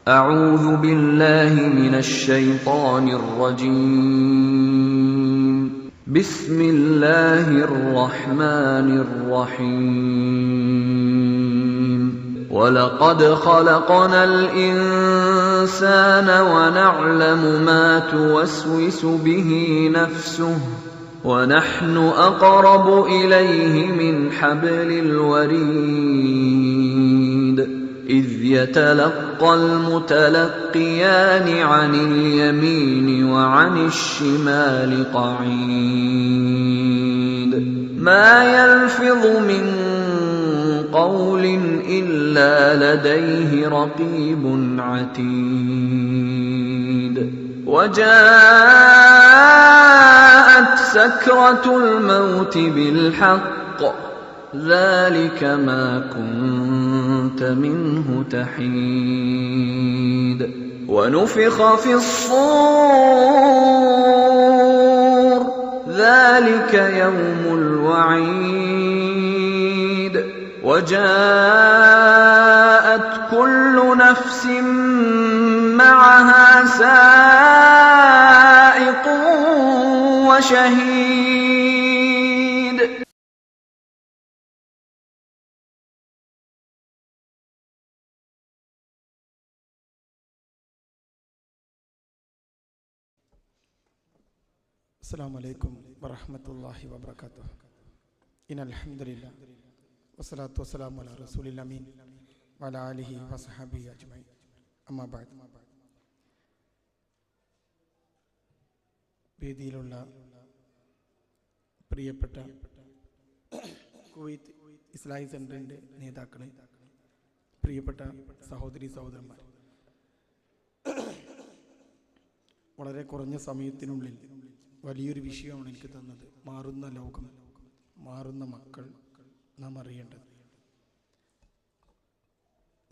أعوذ بالله من الشيطان الرجيم بسم الله الرحمن الرحيم ولقد خلقنا الإنسان ونعلم ما توسوس به نفسه ونحن أقرب إليه من حبل الوريد إذ يتلقى المتلقيان عن اليمين وعن الشمال قعيد ما يلفظ من قول إلا لديه رقيب عتيد وجاءت سكرة الموت بالحق ذلك ما كنت منه تحيد ونفخ في الصور ذلك يوم الوعيد وجاءت كل نفس معها سائق وشهيد السلام عليكم ورحمة الله وبركاته إن الحمد لله والصلاة والسلام على رسول الأمين وعلى آله وصحبه أجمعين أما بعد വേദിയിലുള്ള പ്രിയപ്പെട്ട Kuwait Islamic സെൻറ്ററിൻ്റെ നേതാക്കളെ, പ്രിയപ്പെട്ട സഹോദരി സഹോദരന്മാർ, വളരെ കുറഞ്ഞ സമയത്തിനുള്ളിൽ വലിയൊരു വിഷയമാണ് എനിക്ക് തന്നത്. മാറുന്ന ലോകം, മാറുന്ന മക്കൾ, നാം അറിയേണ്ടത്.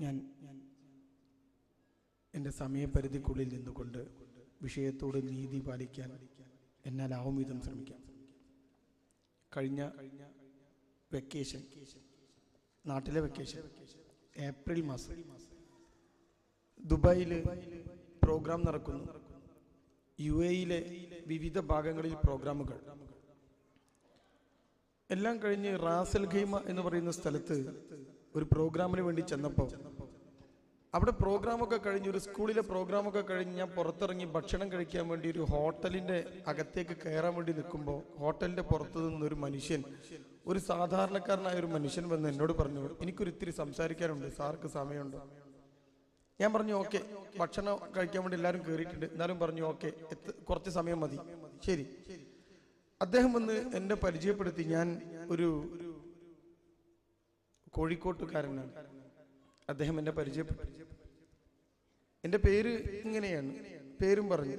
ഞാൻ എൻ്റെ സമയപരിധിക്കുള്ളിൽ നിന്നുകൊണ്ട് വിഷയത്തോട് നീതി പാലിക്കാൻ എന്നാലാവും വിധം ശ്രമിക്കാം. കഴിഞ്ഞ വെക്കേഷൻ, നാട്ടിലെ വെക്കേഷൻ, ഏപ്രിൽ മാസം ദുബായിൽ പ്രോഗ്രാം നടക്കുന്നു. UAE വിവിധ ഭാഗങ്ങളിൽ പ്രോഗ്രാമുകൾ എല്ലാം കഴിഞ്ഞ് റാസൽ ഖൈമ എന്ന് പറയുന്ന സ്ഥലത്ത് ഒരു പ്രോഗ്രാമിന് വേണ്ടി ചെന്നപ്പോൾ അവിടെ പ്രോഗ്രാമൊക്കെ കഴിഞ്ഞ്, ഒരു സ്കൂളിലെ പ്രോഗ്രാമൊക്കെ കഴിഞ്ഞ് ഞാൻ പുറത്തിറങ്ങി ഭക്ഷണം കഴിക്കാൻ വേണ്ടി ഒരു ഹോട്ടലിൻ്റെ അകത്തേക്ക് കയറാൻ വേണ്ടി നിൽക്കുമ്പോൾ ഹോട്ടലിൻ്റെ പുറത്തു നിന്നൊരു മനുഷ്യൻ, ഒരു സാധാരണക്കാരനായ ഒരു മനുഷ്യൻ വന്ന് എന്നോട് പറഞ്ഞു, എനിക്കൊരിത്തിരി സംസാരിക്കാനുണ്ട്, സാർക്ക് സമയമുണ്ടോ? ഞാൻ പറഞ്ഞു ഓക്കെ, ഭക്ഷണം കഴിക്കാൻ വേണ്ടി എല്ലാവരും കയറിയിട്ടുണ്ട്, എന്നാലും പറഞ്ഞു ഓക്കെ, കുറച്ച് സമയം മതി, ശരി. അദ്ദേഹം വന്ന് എന്നെ പരിചയപ്പെടുത്തി. ഞാൻ ഒരു കോഴിക്കോട്ടുകാരനാണ്. അദ്ദേഹം എന്നെ പരിചയപ്പെട്ടു. എൻ്റെ പേര് ഇങ്ങനെയാണ്, പേരും പറഞ്ഞു.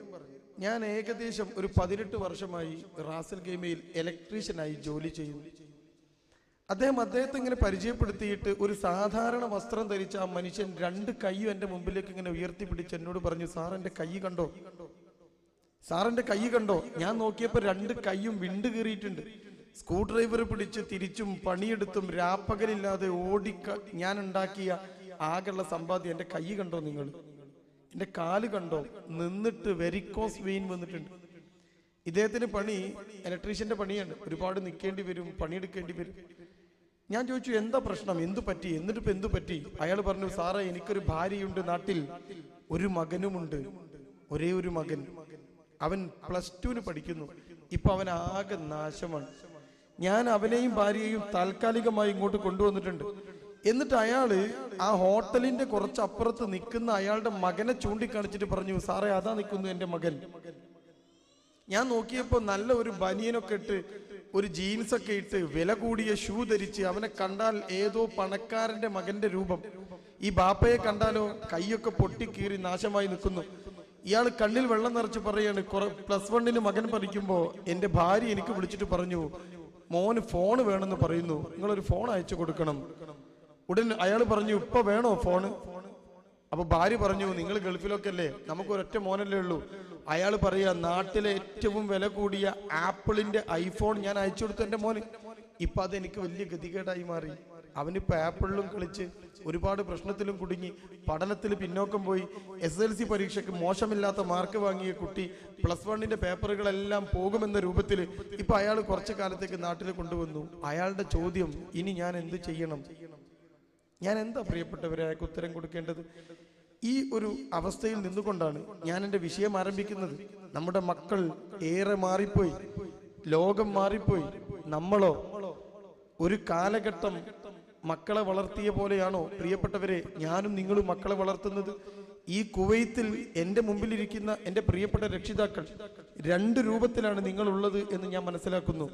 ഞാൻ ഏകദേശം ഒരു 18 വർഷമായി റാസൽ ഖൈമയിൽ ഇലക്ട്രീഷ്യനായി ജോലി ചെയ്യുന്നു. അദ്ദേഹത്തെ ഇങ്ങനെ പരിചയപ്പെടുത്തിയിട്ട് ഒരു സാധാരണ വസ്ത്രം ധരിച്ച ആ മനുഷ്യൻ 2 കൈയും എൻ്റെ മുമ്പിലേക്ക് ഇങ്ങനെ ഉയർത്തിപ്പിടിച്ച് എന്നോട് പറഞ്ഞു, സാർ എൻ്റെ കൈ കണ്ടോ, സാറിൻ്റെ കൈ കണ്ടോ? ഞാൻ നോക്കിയപ്പോൾ 2 കൈയും വിണ്ട് കീറിയിട്ടുണ്ട്. സ്ക്രൂ ഡ്രൈവർ പിടിച്ച് തിരിച്ചും പണിയെടുത്തും രാപ്പകലില്ലാതെ ഞാൻ ഉണ്ടാക്കിയ ആകെയുള്ള സമ്പാദ്യം. എൻ്റെ കൈ കണ്ടോ നിങ്ങൾ? എൻ്റെ കാല് കണ്ടോ? നിന്നിട്ട് വെരിക്കോസ് വെയിൻ വന്നിട്ടുണ്ട്. ഇദ്ദേഹത്തിന് പണി ഇലക്ട്രീഷ്യന്റെ പണിയാണ്, ഒരുപാട് നിൽക്കേണ്ടി വരും, പണിയെടുക്കേണ്ടി വരും. ഞാൻ ചോദിച്ചു എന്താ പ്രശ്നം, എന്തു പറ്റി? എന്നിട്ടിപ്പോ എന്തു പറ്റി? അയാൾ പറഞ്ഞു, സാറേ എനിക്കൊരു ഭാര്യയുണ്ട്, നാട്ടിൽ ഒരു മകനുമുണ്ട്, ഒരേ ഒരു മകൻ. അവൻ +2 പഠിക്കുന്നു. ഇപ്പൊ അവൻ ആകെ നാശമാണ്. ഞാൻ അവനെയും ഭാര്യയെയും താൽക്കാലികമായി ഇങ്ങോട്ട് കൊണ്ടുവന്നിട്ടുണ്ട്. എന്നിട്ട് അയാള് ആ ഹോട്ടലിന്റെ കുറച്ചപ്പുറത്ത് നിൽക്കുന്ന അയാളുടെ മകനെ ചൂണ്ടിക്കാണിച്ചിട്ട് പറഞ്ഞു, സാറേ അതാ നിൽക്കുന്നു എൻ്റെ മകൻ. ഞാൻ നോക്കിയപ്പോൾ നല്ല ഒരു ബനിയനൊക്കെ ഇട്ട്, ഒരു ജീൻസൊക്കെ ഇട്ട്, വില കൂടിയ ഷൂ ധരിച്ച്, അവനെ കണ്ടാൽ ഏതോ പണക്കാരന്റെ മകന്റെ രൂപം. ഈ ബാപ്പയെ കണ്ടാലോ കൈയൊക്കെ പൊട്ടിക്കീറി നാശമായി നിൽക്കുന്നു. ഇയാൾ കണ്ണിൽ വെള്ളം നിറച്ച് പറയാണ്, +1 മകൻ പഠിക്കുമ്പോ എൻ്റെ ഭാര്യ എനിക്ക് വിളിച്ചിട്ട് പറഞ്ഞു, മോന് ഫോൺ വേണമെന്ന് പറയുന്നു, നിങ്ങളൊരു ഫോൺ അയച്ചു കൊടുക്കണം. ഉടൻ അയാൾ പറഞ്ഞു, ഇപ്പൊ വേണോ ഫോണ്? അപ്പൊ ഭാര്യ പറഞ്ഞു, നിങ്ങൾ ഗൾഫിലൊക്കെ അല്ലേ, നമുക്ക് ഒരൊറ്റ മോനല്ലേ ഉള്ളൂ. അയാൾ പറയാ, നാട്ടിലെ ഏറ്റവും വില കൂടിയ ആപ്പിളിന്റെ ഐഫോൺ ഞാൻ അയച്ചു കൊടുത്തു എൻ്റെ മോന്. ഇപ്പൊ അതെനിക്ക് വലിയ ഗതികേടായി മാറി. അവനിപ്പോൾ ആപ്പിളിലും കളിച്ച് ഒരുപാട് പ്രശ്നത്തിലും കുടുങ്ങി, പഠനത്തിൽ പിന്നോക്കം പോയി. SLC പരീക്ഷയ്ക്ക് മോശമില്ലാത്ത മാർക്ക് വാങ്ങിയ കുട്ടി +1 പേപ്പറുകളെല്ലാം പോകുമെന്ന രൂപത്തിൽ ഇപ്പൊ അയാൾ കുറച്ചു കാലത്തേക്ക് നാട്ടിൽ കൊണ്ടുവന്നു. അയാളുടെ ചോദ്യം, ഇനി ഞാൻ എന്ത് ചെയ്യണം? ഞാൻ എന്താ പ്രിയപ്പെട്ടവരെ അയാൾക്ക് ഉത്തരം കൊടുക്കേണ്ടത്? ഈ ഒരു അവസ്ഥയിൽ നിന്നുകൊണ്ടാണ് ഞാൻ എൻ്റെ വിഷയം ആരംഭിക്കുന്നത്. നമ്മുടെ മക്കൾ ഏറെ മാറിപ്പോയി, ലോകം മാറിപ്പോയി. നമ്മളോ ഒരു കാലഘട്ടം മക്കളെ വളർത്തിയ പോലെയാണോ പ്രിയപ്പെട്ടവരെ ഞാനും നിങ്ങളും മക്കളെ വളർത്തുന്നത്? ഈ കുവൈത്തിൽ എൻ്റെ മുമ്പിലിരിക്കുന്ന എൻ്റെ പ്രിയപ്പെട്ട രക്ഷിതാക്കൾ 2 രൂപത്തിലാണ് നിങ്ങളുള്ളത് എന്ന് ഞാൻ മനസ്സിലാക്കുന്നു.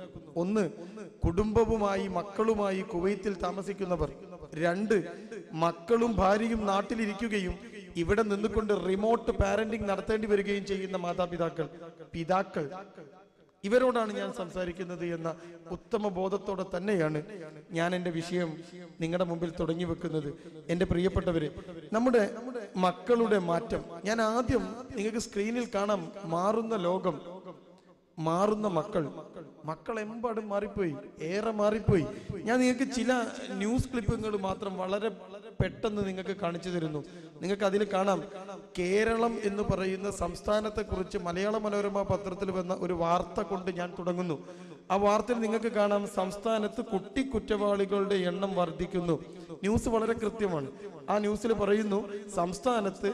ഒന്ന്, കുടുംബവുമായി മക്കളുമായി കുവൈത്തിൽ താമസിക്കുന്നവർ. 2, മക്കളും ഭാര്യയും നാട്ടിലിരിക്കുകയും ഇവിടെ നിന്നുകൊണ്ട് റിമോട്ട് പാരന്റിംഗ് നടത്തേണ്ടി വരികയും ചെയ്യുന്ന പിതാക്കൾ. ഇവരോടാണ് ഞാൻ സംസാരിക്കുന്നത് എന്ന ഉത്തമ ബോധത്തോടെ തന്നെയാണ് ഞാൻ എൻ്റെ വിഷയം നിങ്ങളുടെ മുമ്പിൽ തുടങ്ങി വെക്കുന്നത്. എൻ്റെ പ്രിയപ്പെട്ടവര്, നമ്മുടെ മക്കളുടെ മാറ്റം ഞാൻ ആദ്യം നിങ്ങൾക്ക് സ്ക്രീനിൽ കാണാം. മാറുന്ന ലോകം, മാറുന്ന മക്കൾ എമ്പാടും മാറിപ്പോയി, ഏറെ മാറിപ്പോയി. ഞാൻ നിങ്ങൾക്ക് ചില ന്യൂസ് ക്ലിപ്പുകൾ മാത്രം വളരെ പെട്ടെന്ന് നിങ്ങൾക്ക് കാണിച്ചു തരുന്നു. നിങ്ങൾക്ക് അതിൽ കാണാം, കേരളം എന്ന് പറയുന്ന സംസ്ഥാനത്തെ കുറിച്ച് മലയാള മനോരമ പത്രത്തിൽ വന്ന ഒരു വാർത്ത കൊണ്ട് ഞാൻ തുടങ്ങുന്നു. ആ വാർത്തയിൽ നിങ്ങൾക്ക് കാണാം, സംസ്ഥാനത്ത് കുറ്റവാളികളുടെ എണ്ണം വർദ്ധിക്കുന്നു. ന്യൂസ് വളരെ കൃത്യമാണ്. ആ ന്യൂസിൽ പറയുന്നു, സംസ്ഥാനത്ത്,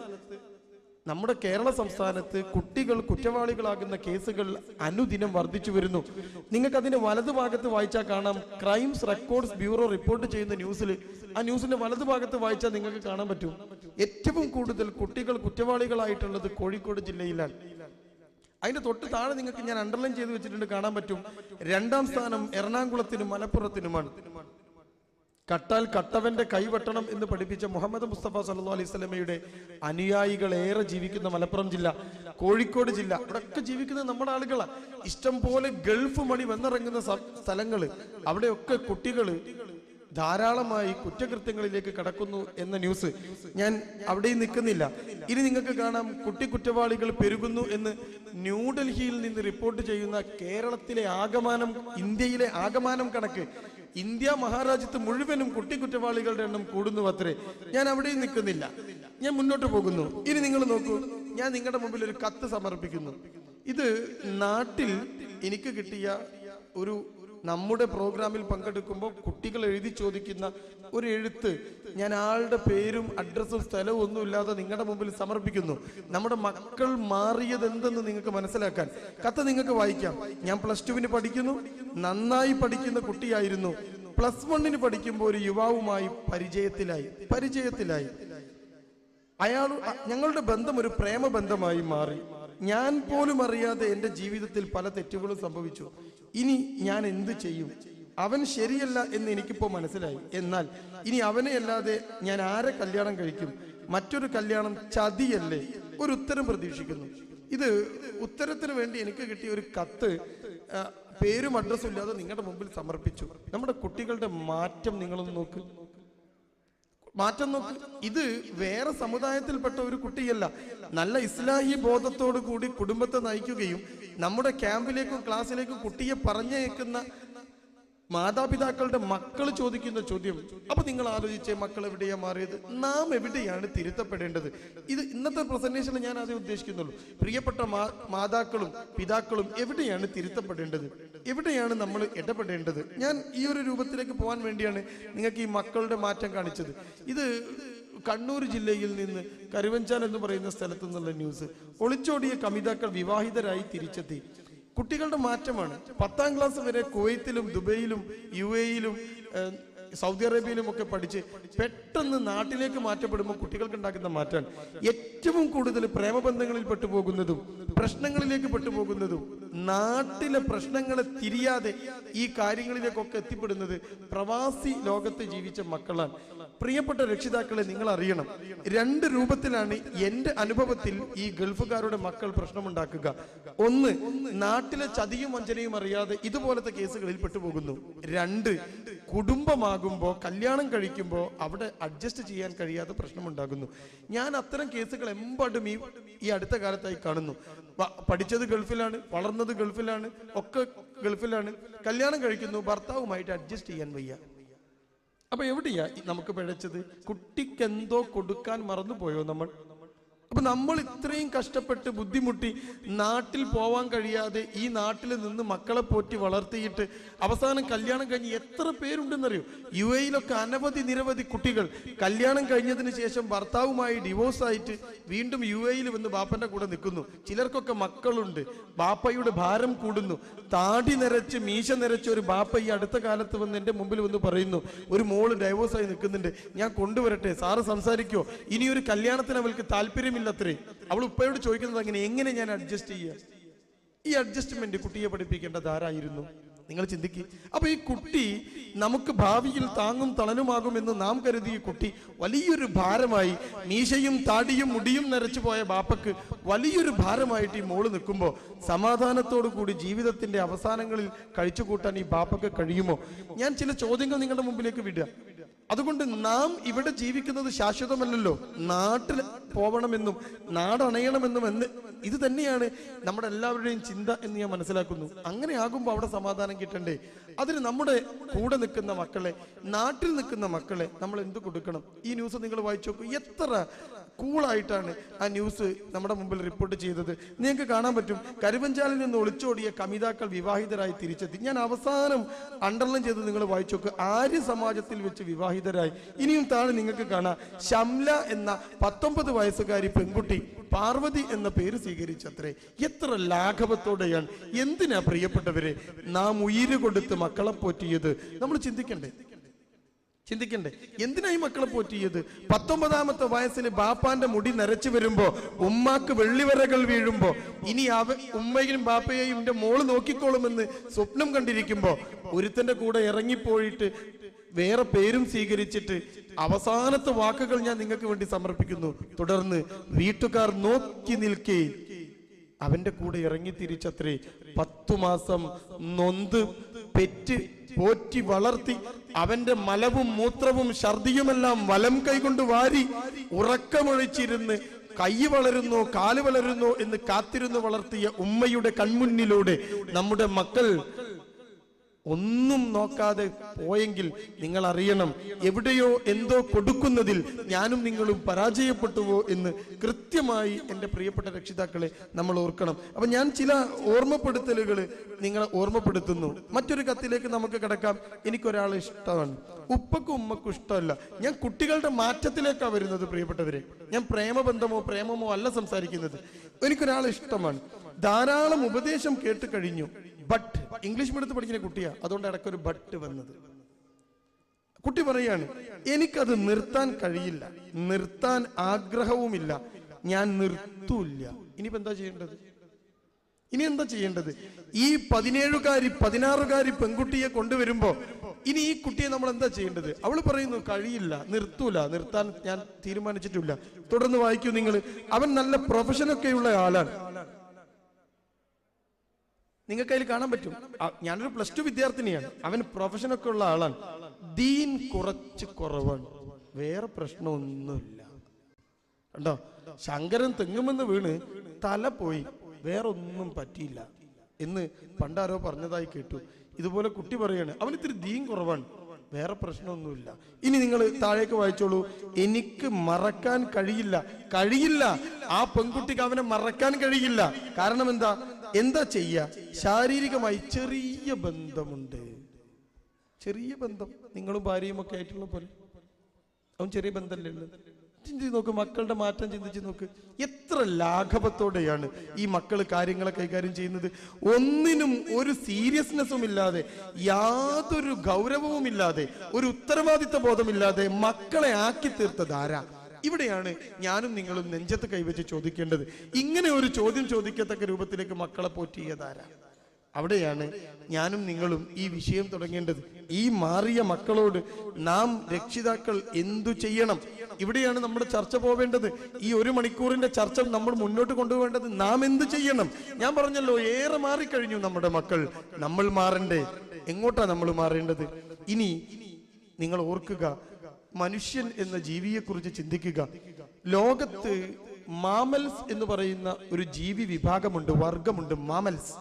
നമ്മുടെ കേരള സംസ്ഥാനത്ത് കുട്ടികൾ കുറ്റവാളികളാകുന്ന കേസുകൾ അനുദിനം വർദ്ധിച്ചു വരുന്നു. നിങ്ങൾക്ക് അതിന്റെ വലതുഭാഗത്ത് വായിച്ചാൽ കാണാം, ക്രൈംസ് റെക്കോർഡ്സ് ബ്യൂറോ റിപ്പോർട്ട് ചെയ്യുന്ന ന്യൂസിൽ, ആ ന്യൂസിന്റെ വലതുഭാഗത്ത് വായിച്ചാൽ നിങ്ങൾക്ക് കാണാൻ പറ്റും, ഏറ്റവും കൂടുതൽ കുട്ടികൾ കുറ്റവാളികളായിട്ടുള്ളത് കോഴിക്കോട് ജില്ലയിലാണ്. അതിന്റെ തൊട്ട് താഴെ നിങ്ങൾക്ക് ഞാൻ അണ്ടർലൈൻ ചെയ്ത് വെച്ചിട്ടുണ്ട്, കാണാൻ പറ്റും. 2ാം സ്ഥാനം എറണാകുളത്തിനും മലപ്പുറത്തിനുമാണ്. കട്ടാൽ കട്ടവന്റെ കൈവെട്ടണം എന്ന് പഠിപ്പിച്ച മുഹമ്മദ് മുസ്തഫ സല്ലല്ലാഹു അലൈഹി വസല്ലമയുടെ അനുയായികൾ ഏറെ ജീവിക്കുന്ന മലപ്പുറം ജില്ല, കോഴിക്കോട് ജില്ല, ഇവിടെയൊക്കെ ജീവിക്കുന്ന നമ്മുടെ ആളുകളാണ്. ഇഷ്ടം പോലെ ഗൾഫ് മണി വന്നിറങ്ങുന്ന സ്ഥലങ്ങള്, അവിടെയൊക്കെ കുട്ടികൾ ധാരാളമായി കുറ്റകൃത്യങ്ങളിലേക്ക് കടക്കുന്നു എന്ന ന്യൂസ് ഞാൻ അവിടെയും നിൽക്കുന്നില്ല. ഇനി നിങ്ങൾക്ക് കാണാം, കുറ്റവാളികൾ പെരുകുന്നു എന്ന് ന്യൂഡൽഹിയിൽ നിന്ന് റിപ്പോർട്ട് ചെയ്യുന്ന കേരളത്തിലെ ആകമാനം, ഇന്ത്യയിലെ ആകമാനം കണക്ക്, ഇന്ത്യ മഹാരാജ്യത്ത് മുഴുവനും കുറ്റവാളികളുടെ എണ്ണം കൂടുന്നു അത്രേ. ഞാൻ അവിടെയും നിൽക്കുന്നില്ല, ഞാൻ മുന്നോട്ട് പോകുന്നു. ഇനി നിങ്ങൾ നോക്കൂ, ഞാൻ നിങ്ങളുടെ മുമ്പിൽ ഒരു കത്ത് സമർപ്പിക്കുന്നു. ഇത് നാട്ടിൽ എനിക്ക് കിട്ടിയ ഒരു, നമ്മുടെ പ്രോഗ്രാമിൽ പങ്കെടുക്കുമ്പോൾ കുട്ടികൾ എഴുതി ചോദിക്കുന്ന ഒരു എഴുത്ത്. ഞാൻ ആളുടെ പേരും അഡ്രസ്സും സ്ഥലവും ഒന്നുമില്ലാതെ നിങ്ങളുടെ മുമ്പിൽ സമർപ്പിക്കുന്നു. നമ്മുടെ മക്കൾ മാറിയത് എന്തെന്ന് നിങ്ങൾക്ക് മനസ്സിലാക്കാൻ കത്ത് നിങ്ങൾക്ക് വായിക്കാം. ഞാൻ +2 പഠിക്കുന്നു, നന്നായി പഠിക്കുന്ന കുട്ടിയായിരുന്നു. +1 പഠിക്കുമ്പോൾ ഒരു യുവാവുമായി പരിചയത്തിലായി. ഞങ്ങളുടെ ബന്ധം ഒരു പ്രേമബന്ധമായി മാറി. ഞാൻ പോലും അറിയാതെ എൻ്റെ ജീവിതത്തിൽ പല തെറ്റുകളും സംഭവിച്ചു. ഇനി ഞാൻ എന്ത് ചെയ്യും? അവൻ ശരിയല്ല എന്ന് എനിക്കിപ്പോൾ മനസ്സിലായി. എന്നാൽ ഇനി അവനെ അല്ലാതെ ഞാൻ ആരെ കല്യാണം കഴിക്കും? മറ്റൊരു കല്യാണം ചതിയല്ലേ? ഒരു ഉത്തരം പ്രതീക്ഷിക്കുന്നു. ഇത് ഉത്തരത്തിന് വേണ്ടി എനിക്ക് കിട്ടിയ ഒരു കത്ത്, പേരും അഡ്രസ്സും ഇല്ലാതെ നിങ്ങളുടെ മുമ്പിൽ സമർപ്പിച്ചു. നമ്മുടെ കുട്ടികളുടെ മാറ്റം നിങ്ങളൊന്ന് നോക്ക്. ഇത് വേറെ സമുദായത്തിൽപ്പെട്ട ഒരു കുട്ടിയല്ല. നല്ല ഇസ്ലാഹി ബോധത്തോടു കൂടി കുടുംബത്തെ നയിക്കുകയും നമ്മുടെ ക്യാമ്പിലേക്കും ക്ലാസ്സിലേക്കും കുട്ടിയെ പറഞ്ഞയക്കുന്ന മാതാപിതാക്കളുടെ മക്കൾ ചോദിക്കുന്ന ചോദ്യം. അപ്പൊ നിങ്ങൾ ആലോചിച്ചേ, മക്കൾ എവിടെയാ മാറിയത്? നാം എവിടെയാണ് തിരുത്തപ്പെടേണ്ടത്? ഇത് ഇന്നത്തെ പ്രസന്റേഷനിൽ ഞാൻ അതേ ഉദ്ദേശിക്കുന്നുള്ളൂ. പ്രിയപ്പെട്ട മാതാക്കളും പിതാക്കളും എവിടെയാണ് തിരുത്തപ്പെടേണ്ടത്? എവിടെയാണ് നമ്മൾ ഇടപെടേണ്ടത്? ഞാൻ ഈ ഒരു രൂപത്തിലേക്ക് പോകാൻ വേണ്ടിയാണ് നിങ്ങൾക്ക് ഈ മക്കളുടെ മാറ്റം കാണിച്ചത്. ഇത് കണ്ണൂർ ജില്ലയിൽ നിന്ന് കരുവഞ്ചാൻ എന്ന് പറയുന്ന സ്ഥലത്തു നിന്നുള്ള ന്യൂസ്. ഒളിച്ചോടിയ കമിതാക്കൾ വിവാഹിതരായി തിരിച്ചെത്തി. കുട്ടികളുടെ മാറ്റമാണ്. 10ാം ക്ലാസ് വരെ കുവൈത്തിലും ദുബൈയിലും UAE-യിലും സൗദി അറേബ്യയിലും ഒക്കെ പഠിച്ച് പെട്ടെന്ന് നാട്ടിലേക്ക് മാറ്റപ്പെടുമ്പോൾ കുട്ടികൾക്ക് ഉണ്ടാക്കുന്ന മാറ്റമാണ്. ഏറ്റവും കൂടുതൽ പ്രേമബന്ധങ്ങളിൽ പെട്ടുപോകുന്നതും പ്രശ്നങ്ങളിലേക്ക് പെട്ടുപോകുന്നതും നാട്ടിലെ പ്രശ്നങ്ങളെ തിരിയാതെ ഈ കാര്യങ്ങളിലേക്കൊക്കെ എത്തിപ്പെടുന്നത് പ്രവാസി ലോകത്ത് ജീവിച്ച മക്കളാണ്. പ്രിയപ്പെട്ട രക്ഷിതാക്കളെ, നിങ്ങൾ അറിയണം, 2 രൂപത്തിലാണ് എൻ്റെ അനുഭവത്തിൽ ഈ ഗൾഫുകാരുടെ മക്കൾ പ്രശ്നമുണ്ടാക്കുക. ഒന്ന്, നാട്ടിലെ ചതിയും വഞ്ചനയും അറിയാതെ ഇതുപോലത്തെ കേസുകളിൽ പെട്ടുപോകുന്നു. 2, കുടുംബമാകുമ്പോൾ കല്യാണം കഴിക്കുമ്പോൾ അവിടെ അഡ്ജസ്റ്റ് ചെയ്യാൻ കഴിയാതെ പ്രശ്നമുണ്ടാകുന്നു. ഞാൻ അത്തരം കേസുകൾ എമ്പാടും ഈ അടുത്ത കാലത്തായി കാണുന്നു. പഠിച്ചത് ഗൾഫിലാണ്, വളർന്നത് ഗൾഫിലാണ്, ഒക്കെ ഗൾഫിലാണ്, കല്യാണം കഴിക്കുന്നു, ഭർത്താവുമായിട്ട് അഡ്ജസ്റ്റ് ചെയ്യാൻ വയ്യ. അപ്പൊ എവിടെയാ നമുക്ക് പിഴച്ചത്? കുട്ടിക്ക് എന്തോ കൊടുക്കാൻ മറന്നുപോയോ നമ്മൾ? അപ്പൊ നമ്മൾ ഇത്രയും കഷ്ടപ്പെട്ട് ബുദ്ധിമുട്ടി നാട്ടിൽ പോവാൻ കഴിയാതെ ഈ നാട്ടിൽ നിന്ന് മക്കളെ പോറ്റി വളർത്തിയിട്ട് അവസാനം കല്യാണം കഴിഞ്ഞ് എത്ര പേരുണ്ടെന്നറിയോ? UAE-യിലൊക്കെ നിരവധി കുട്ടികൾ കല്യാണം കഴിഞ്ഞതിന് ശേഷം ഭർത്താവുമായി ഡിവോഴ്സായിട്ട് വീണ്ടും UAE-യിൽ വന്ന് ബാപ്പന്റെ കൂടെ നിൽക്കുന്നു. ചിലർക്കൊക്കെ മക്കളുണ്ട്, ബാപ്പയുടെ ഭാരം കൂടുന്നു. താടി നിറച്ച് മീശ നിറച്ച് ഒരു ബാപ്പ ഈ അടുത്ത കാലത്ത് വന്ന് എൻ്റെ മുമ്പിൽ വന്ന് പറയുന്നു, ഒരു മോള് ഡൈവോഴ്സായി നിൽക്കുന്നുണ്ട്, ഞാൻ കൊണ്ടുവരട്ടെ, സാറ് സംസാരിക്കോ? ഇനിയൊരു കല്യാണത്തിന് അവൾക്ക് താല്പര്യമില്ല അത്രേ. അവൾ ഉപ്പയോട് ചോദിക്കുന്നത് എങ്ങനെ ഞാൻ അഡ്ജസ്റ്റ് ചെയ്യുക? ഈ അഡ്ജസ്റ്റ്മെന്റ് കുട്ടിയെ പഠിപ്പിക്കേണ്ടത് ആരായിരുന്നു? നിങ്ങൾ ചിന്തിക്കുക. അപ്പൊ ഈ കുട്ടി നമുക്ക് ഭാവിയിൽ താങ്ങും തളനുമാകും എന്ന് നാം കരുതിയ കുട്ടി വലിയൊരു ഭാരമായി, മീശയും താടിയും മുടിയും നരച്ചു പോയ ബാപ്പക്ക് വലിയൊരു ഭാരമായിട്ട് ഈ മോള് നിൽക്കുമ്പോൾ സമാധാനത്തോടു കൂടി ജീവിതത്തിന്റെ അവസാനങ്ങളിൽ കഴിച്ചുകൂട്ടാൻ ഈ ബാപ്പക്ക് കഴിയുമോ? ഞാൻ ചില ചോദ്യങ്ങൾ നിങ്ങളുടെ മുമ്പിലേക്ക് വിടുക. അതുകൊണ്ട് നാം ഇവിടെ ജീവിക്കുന്നത് ശാശ്വതമല്ലല്ലോ, നാട്ടിൽ പോവണമെന്നും നാടണയണമെന്നും ഇത് തന്നെയാണ് നമ്മുടെ എല്ലാവരുടെയും ചിന്ത എന്ന് ഞാൻ മനസ്സിലാക്കുന്നു. അങ്ങനെ ആകുമ്പോൾ അവിടെ സമാധാനം കിട്ടണ്ടേ? അതിന് നമ്മുടെ കൂടെ നിൽക്കുന്ന മക്കളെ, നാട്ടിൽ നിൽക്കുന്ന മക്കളെ നമ്മൾ എന്ത് കൊടുക്കണം? ഈ ന്യൂസ് നിങ്ങൾ വായിച്ചു നോക്കൂ. എത്ര കൂളായിട്ടാണ് ആ ന്യൂസ് നമ്മുടെ മുമ്പിൽ റിപ്പോർട്ട് ചെയ്തത്. നിങ്ങൾക്ക് കാണാൻ പറ്റും, കരുവഞ്ചാലിൽ നിന്ന് ഒളിച്ചോടിയ കമിതാക്കൾ വിവാഹിതരായി തിരിച്ചെത്തി. ഞാൻ അവസാനം അണ്ടർലൈൻ ചെയ്ത് നിങ്ങൾ വായിച്ചു നോക്ക്. ആര്യ സമാജത്തിൽ വെച്ച് വിവാഹിതരായി. ഇനിയും താഴെ നിങ്ങൾക്ക് കാണാം, ഷംല എന്ന 19 വയസ്സുകാരി പെൺകുട്ടി പാർവതി എന്ന പേര് സ്വീകരിച്ചത്രേ. എത്ര ലാഘവത്തോടെയാണ്! എന്തിനാ പ്രിയപ്പെട്ടവരെ നാം ഉയിര് കൊടുത്ത് മക്കളെ പോറ്റിയത്? നമ്മൾ ചിന്തിക്കണ്ടേ? എന്തിനായി മക്കളെ പോറ്റിയത്? 19ാമത്തെ വയസ്സിൽ ബാപ്പാന്റെ മുടി നരച്ചു വരുമ്പോ, ഉമ്മാക്ക് വെള്ളിവരകൾ വീഴുമ്പോ, ഇനി ഉമ്മയും ബാപ്പയെയും എന്റെ മോള് നോക്കിക്കോളുമെന്ന് സ്വപ്നം കണ്ടിരിക്കുമ്പോ ഒരുത്തന്റെ കൂടെ ഇറങ്ങിപ്പോയിട്ട് വേറെ പേരും സ്വീകരിച്ചിട്ട് അവസാനത്തെ വാക്കുകൾ ഞാൻ നിങ്ങൾക്ക് വേണ്ടി സമർപ്പിക്കുന്നു. തുടർന്ന് വീട്ടുകാർ നോക്കി നിൽക്കേ അവന്റെ കൂടെ ഇറങ്ങി തിരിച്ചത്രേ. 10 മാസം നൊന്ത് പെറ്റ് പോറ്റി വളർത്തി അവന്റെ മലവും മൂത്രവും ഛർദിയുമെല്ലാം വലം കൈകൊണ്ട് വാരി ഉറക്കമൊഴിച്ചിരുന്ന് കൈ വളരുന്നോ കാല് വളരുന്നോ എന്ന് കാത്തിരുന്ന് വളർത്തിയ ഉമ്മയുടെ കൺമുന്നിലൂടെ നമ്മുടെ മക്കൾ ഒന്നും നോക്കാതെ പോയെങ്കിൽ നിങ്ങൾ അറിയണം, എവിടെയോ എന്തോ കൊടുക്കുന്നതിൽ ഞാനും നിങ്ങളും പരാജയപ്പെട്ടുവോ എന്ന് കൃത്യമായി എൻ്റെ പ്രിയപ്പെട്ട രക്ഷിതാക്കളെ നമ്മൾ ഓർക്കണം. അപ്പൊ ഞാൻ ചില ഓർമ്മപ്പെടുത്തലുകൾ നിങ്ങളെ ഓർമ്മപ്പെടുത്തുന്നു. മറ്റൊരു കത്തിലേക്ക് നമുക്ക് കിടക്കാം. എനിക്കൊരാളെ ഇഷ്ടമാണ്, ഉപ്പക്കും ഉമ്മക്കും ഇഷ്ടമല്ല. ഞാൻ കുട്ടികളുടെ മാറ്റത്തിലേക്കാണ് വരുന്നത് പ്രിയപ്പെട്ടവരെ. ഞാൻ പ്രേമമോ അല്ല സംസാരിക്കുന്നത്. എനിക്കൊരാളെ ഇഷ്ടമാണ്, ധാരാളം ഉപദേശം കേട്ട് കഴിഞ്ഞു. ബട്ട് ഇംഗ്ലീഷ് മീഡിയത്തിൽ പഠിക്കുന്ന കുട്ടിയാ, അതുകൊണ്ട് ഇടയ്ക്കൊരു ബട്ട് വന്നത്. കുട്ടി പറയാണ്, എനിക്കത് നിർത്താൻ കഴിയില്ല, നിർത്താൻ ആഗ്രഹവുമില്ല, ഞാൻ നിർത്തൂല്ല. ഇനിയിപ്പോ എന്താ ചെയ്യേണ്ടത്? ഇനി എന്താ ചെയ്യേണ്ടത്? ഈ 16 പെൺകുട്ടിയെ കൊണ്ടുവരുമ്പോ ഇനി ഈ കുട്ടിയെ നമ്മൾ എന്താ ചെയ്യേണ്ടത്? അവള് പറയുന്നു കഴിയില്ല, നിർത്താൻ ഞാൻ തീരുമാനിച്ചിട്ടില്ല. തുടർന്ന് വായിക്കൂ നിങ്ങൾ. അവൻ നല്ല പ്രൊഫഷനൊക്കെയുള്ള ആളാണ്. നിങ്ങൾക്ക് അതിൽ കാണാൻ പറ്റും, ഞാനൊരു +2 വിദ്യാർത്ഥിനിയാണ്, അവൻ പ്രൊഫഷനൊക്കെ ഉള്ള ആളാണ്. ദീൻ കുറച്ച് കുറവാണ്, വേറെ പ്രശ്നമൊന്നുമില്ല. കണ്ടോ, ശങ്കരൻ തെങ്ങുമെന്ന് വീണ് തല പോയി, വേറെ ഒന്നും പറ്റിയില്ല എന്ന് പണ്ടാരോ പറഞ്ഞതായി കേട്ടു. ഇതുപോലെ കുട്ടി പറയാണ്, അവനിത്തിരി ദീൻ കുറവാണ്, വേറെ പ്രശ്നമൊന്നുമില്ല. ഇനി നിങ്ങൾ താഴേക്ക് വായിച്ചോളൂ. എനിക്ക് മറക്കാൻ കഴിയില്ല. ആ പെൺകുട്ടിക്ക് അവനെ മറക്കാൻ കഴിയില്ല. കാരണം എന്താ ചെയ്യ? ശാരീരികമായി ചെറിയ ബന്ധമുണ്ട്. ചെറിയ ബന്ധം, നിങ്ങളും ഭാര്യയും ഒക്കെ ആയിട്ടുള്ള പോലെ. അവൻ ചെറിയ ബന്ധമല്ലേ ഉള്ളത്? ചിന്തിച്ച് നോക്ക്, മക്കളുടെ മാറ്റം ചിന്തിച്ച് നോക്ക്. എത്ര ലാഘവത്തോടെയാണ് ഈ മക്കൾ കാര്യങ്ങളെ കൈകാര്യം ചെയ്യുന്നത്. ഒന്നിനും ഒരു സീരിയസ്നെസ്സും ഇല്ലാതെ, യാതൊരു ഗൗരവവും ഇല്ലാതെ, ഒരു ഉത്തരവാദിത്വ ബോധമില്ലാതെ മക്കളെ ആക്കി തീർത്തത് ആരാ? ഇവിടെയാണ് ഞാനും നിങ്ങളും നെഞ്ചത്ത് കൈവച്ച് ചോദിക്കേണ്ടത്. ഇങ്ങനെ ഒരു ചോദ്യം ചോദിക്കത്തക്ക രൂപത്തിലേക്ക് മക്കളെ പോറ്റിയതാരാ? അവിടെയാണ് ഞാനും നിങ്ങളും ഈ വിഷയം തുടങ്ങേണ്ടത്. ഈ മാറിയ മക്കളോട് നാം രക്ഷിതാക്കൾ എന്തു ചെയ്യണം? ഇവിടെയാണ് നമ്മുടെ ചർച്ച പോവേണ്ടത്. ഈ 1 മണിക്കൂറിന്റെ ചർച്ച നമ്മൾ മുന്നോട്ട് കൊണ്ടുപോകേണ്ടത് നാം എന്ത് ചെയ്യണം? ഞാൻ പറഞ്ഞല്ലോ, ഏറെ മാറിക്കഴിഞ്ഞു നമ്മുടെ മക്കൾ. നമ്മൾ മാറണ്ടേ? എങ്ങോട്ടാ നമ്മൾ മാറേണ്ടത്? ഇനി നിങ്ങൾ ഓർക്കുക, മനുഷ്യൻ എന്ന ജീവിയെക്കുറിച്ച് ചിന്തിക്കുക. ലോകത്ത് മാമൽസ് എന്ന് പറയുന്ന ഒരു ജീവി വിഭാഗമുണ്ട്, വർഗമുണ്ട്, മാമൽസ്.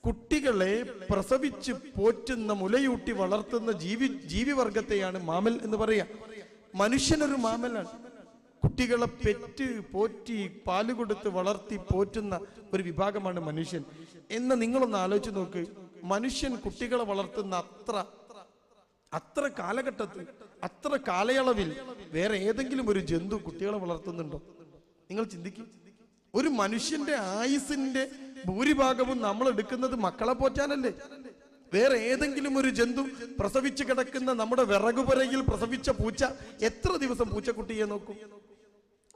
കുട്ടികളെ പ്രസവിച്ച് പോറ്റുന്ന, മുലയൂട്ടി വളർത്തുന്ന ജീവിവർഗത്തെയാണ് മാമൽ എന്ന് പറയാ. മനുഷ്യനൊരു മാമലാണ്. കുട്ടികളെ പെറ്റ് പോറ്റി പാല് കൊടുത്ത് വളർത്തി പോറ്റുന്ന ഒരു വിഭാഗമാണ് മനുഷ്യൻ. എന്ന് നിങ്ങളൊന്ന് ആലോചിച്ച് നോക്ക്. മനുഷ്യൻ കുട്ടികളെ വളർത്തുന്ന അത്ര കാലഘട്ടത്തിൽ, അത്ര കാലയളവിൽ വേറെ ഏതെങ്കിലും ഒരു ജന്തു കുട്ടികളെ വളർത്തുന്നുണ്ടോ? നിങ്ങൾ ചിന്തിക്കും. ഒരു മനുഷ്യന്റെ ആയുസിന്റെ ഭൂരിഭാഗവും നമ്മൾ എടുക്കുന്നത് മക്കളെ പോറ്റാനല്ലേ? വേറെ ഏതെങ്കിലും ഒരു ജന്തു പ്രസവിച്ച് കിടക്കുന്ന നമ്മുടെ വിറകുപുരയിൽ പ്രസവിച്ച പൂച്ച എത്ര ദിവസം പൂച്ചക്കുട്ടിയെ നോക്കും?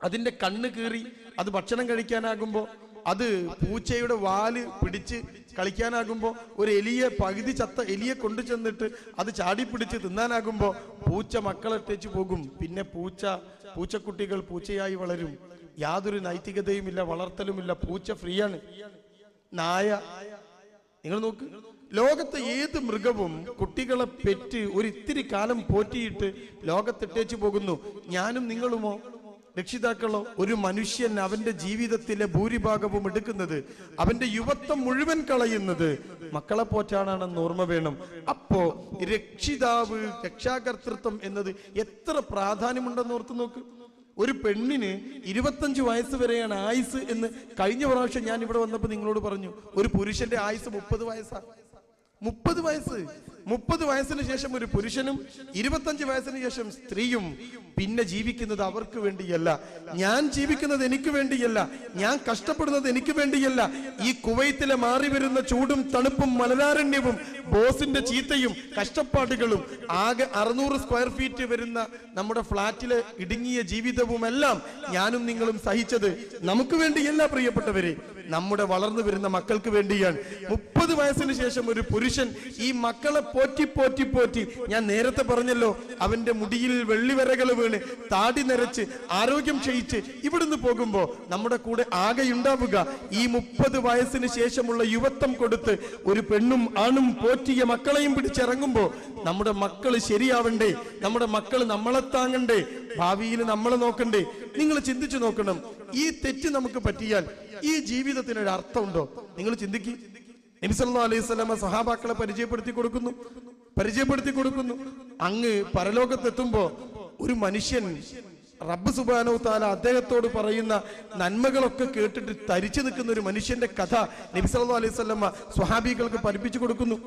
അതിന്റെ കണ്ണ് കീറി അത് ഭക്ഷണം കഴിക്കാനാകുമ്പോ, അത് പൂച്ചയുടെ വാല് പിടിച്ച് കളിക്കാനാകുമ്പോ, ഒരു പകുതി ചത്ത എലിയെ കൊണ്ടു ചെന്നിട്ട് അത് ചാടി പിടിച്ച് തിന്നാനാകുമ്പോ പൂച്ച മക്കളെട്ടേച്ച് പോകും. പിന്നെ പൂച്ചക്കുട്ടികൾ പൂച്ചയായി വളരും. യാതൊരു നൈതികതയുമില്ല, വളർത്തലുമില്ല. പൂച്ച ഫ്രീ ആണ്. നായ, നിങ്ങൾ നോക്ക്, ലോകത്തെ ഏത് മൃഗവും കുട്ടികളെ പെറ്റ് ഒരു ഇത്തിരി കാലം പോറ്റിയിട്ട് ലോകത്തിട്ടേച്ചു പോകുന്നു. ഞാനും നിങ്ങളുമോ, രക്ഷിതാക്കളോ? ഒരു മനുഷ്യൻ അവന്റെ ജീവിതത്തിലെ ഭൂരിഭാഗവും എടുക്കുന്നത്, അവന്റെ യുവത്വം മുഴുവൻ കളയുന്നത് മക്കളെ പോറ്റാനാണെന്ന് ഓർമ്മ വേണം. അപ്പോ രക്ഷിതാവ്, രക്ഷാകർതൃത്വം എന്നത് എത്ര പ്രാധാന്യമുണ്ടെന്ന് ഓർത്ത് നോക്ക്. ഒരു പെണ്ണിന് 25 വയസ്സ് വരെയാണ് ആയുസ് എന്ന് കഴിഞ്ഞ പ്രാവശ്യം ഞാൻ ഇവിടെ വന്നപ്പോൾ നിങ്ങളോട് പറഞ്ഞു. ഒരു പുരുഷന്റെ ആയുസ് 30 വയസ്സാണ്. 30 വയസ്സ്. 30 വയസ്സിന് ശേഷം ഒരു പുരുഷനും 25 വയസ്സിന് ശേഷം സ്ത്രീയും പിന്നെ ജീവിക്കുന്നത് അവർക്ക് വേണ്ടിയല്ല. ഞാൻ ജീവിക്കുന്നത് എനിക്ക് വേണ്ടിയല്ല, ഞാൻ കഷ്ടപ്പെടുന്നത് എനിക്ക് വേണ്ടിയല്ല. ഈ കുവൈത്തിലെ മാറി വരുന്ന ചൂടും തണുപ്പും മലനാരണ്യവും ബോസിന്റെ ചീത്തയും കഷ്ടപ്പാടുകളും ആകെ 600 സ്ക്വയർ ഫീറ്റ് വരുന്ന നമ്മുടെ ഫ്ളാറ്റിലെ ഇടുങ്ങിയ ജീവിതവുമെല്ലാം ഞാനും നിങ്ങളും സഹിച്ചത് നമുക്ക് വേണ്ടിയല്ല പ്രിയപ്പെട്ടവരെ, നമ്മുടെ വളർന്നു വരുന്ന മക്കൾക്ക് വേണ്ടിയാണ്. 30 വയസ്സിന് ശേഷം ഒരു പുരുഷൻ ഈ മക്കളെ പോറ്റി പോറ്റി പോറ്റി, ഞാൻ നേരത്തെ പറഞ്ഞല്ലോ, അവന്റെ മുടിയിൽ വെള്ളിവരകൾ വീണ് താടി നരച്ച് ആരോഗ്യം ക്ഷയിച്ച് ഇവിടുന്ന് പോകുമ്പോ നമ്മുടെ കൂടെ ആകെ ഉണ്ടാവുക ഈ 30 വയസ്സിന് ശേഷമുള്ള യുവത്വം കൊടുത്ത് ഒരു പെണ്ണും ആണും പോറ്റിയ മക്കളെയും പിടിച്ചിറങ്ങുമ്പോ നമ്മുടെ മക്കള് ശരിയാവണ്ടേ? നമ്മുടെ മക്കള് നമ്മളെ താങ്ങണ്ടേ? ഭാവിയിൽ നമ്മളെ നോക്കണ്ടേ? നിങ്ങൾ ചിന്തിച്ചു നോക്കണം. ഈ തെറ്റ് നമുക്ക് പറ്റിയാൽ ഈ ജീവിതത്തിനൊരു അർത്ഥമുണ്ടോ? നിങ്ങൾ ചിന്തിക്കും. നബി സല്ലല്ലാഹു അലൈഹി വസല്ലം സഹാബാക്കളെ പരിചയപ്പെടുത്തി കൊടുക്കുന്നു. അങ്ങ് പരലോകത്തെത്തുമ്പോ ഒരു മനുഷ്യൻ റബ്ബ് സുബ്ഹാനഹു തആല അദ്ദേഹത്തോട് പറയുന്ന നന്മകളൊക്കെ കേട്ടിട്ട് തരിച്ചു നിൽക്കുന്ന ഒരു മനുഷ്യന്റെ കഥ നബി സല്ലല്ലാഹു അലൈഹി വസല്ലം സ്വഹാബികൾക്ക് പഠിപ്പിച്ചു കൊടുക്കുന്നു.